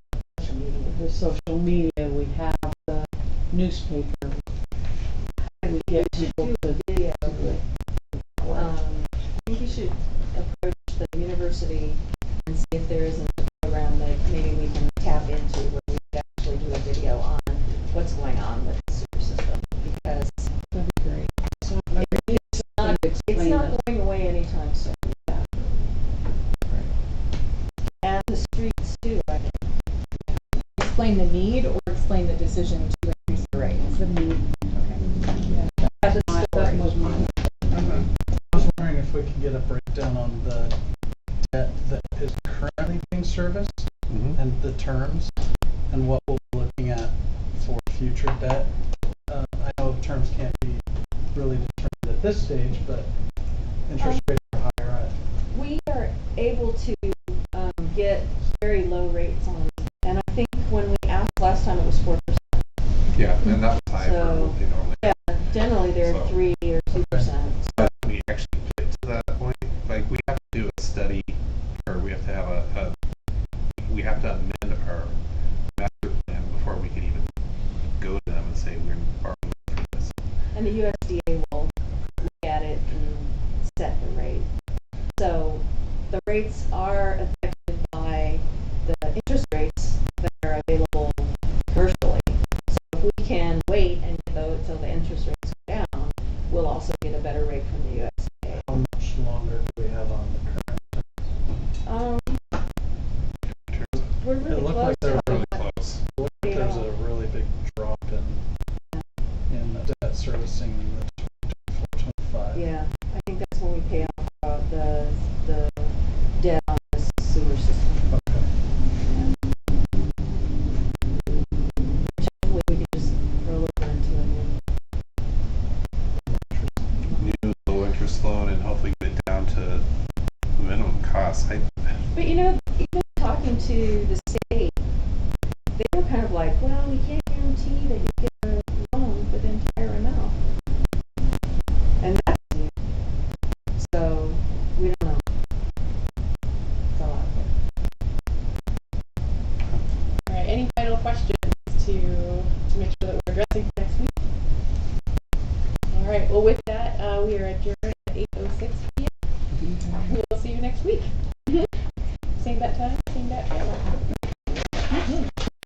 the social media, we have the newspaper. We get people to Video. do it. I think you should approach the university and see if there isn't a program that maybe we can tap into where we can actually do a video on what's going on with the sewer system. Because That'd be great. So, it's not, explain it's not this. going away anytime soon. And the streets too, I think. Explain the need or explain the decision to increase the rates? The need. Okay. That's the That story. was mine. I was wondering if we could get a breakdown on the debt that is currently being serviced and the terms and what we'll be looking at for future debt. I know terms can't be really determined at this stage, but interest rates are higher. We are able to get very low rates on, and I think when we asked last time it was 4%. Yeah, and that was high for So, what they normally. Yeah, generally they're So- 3 or 2%. But we actually get to that point, like we have to do a study, or we have to have we have to amend our master plan before we can even go to them and say we're borrowing for this. And the USDA will look at it and set the rate. So the rates are affected by the interest rates that are available commercially. So if we can wait and get those till the interest rates go down, we'll also get a better rate from the USDA. How much longer do we have on the current? We're really It looked close like they to were Really close. It looked like there's a really big drop in the debt servicing in the 24-25. yeah, I think that's when we pay off the debt on the sewer system. Okay. Which hopefully we can just roll over into a New low interest loan and hopefully get it down to minimum cost. But you know, even talking to the state, they were kind of like, well, we can't guarantee that you get a loan for the entire amount. And that's new. So, we don't know. It's all out there. All right, any final questions to make sure that we're addressing for next week? All right, well with that, we are adjourned.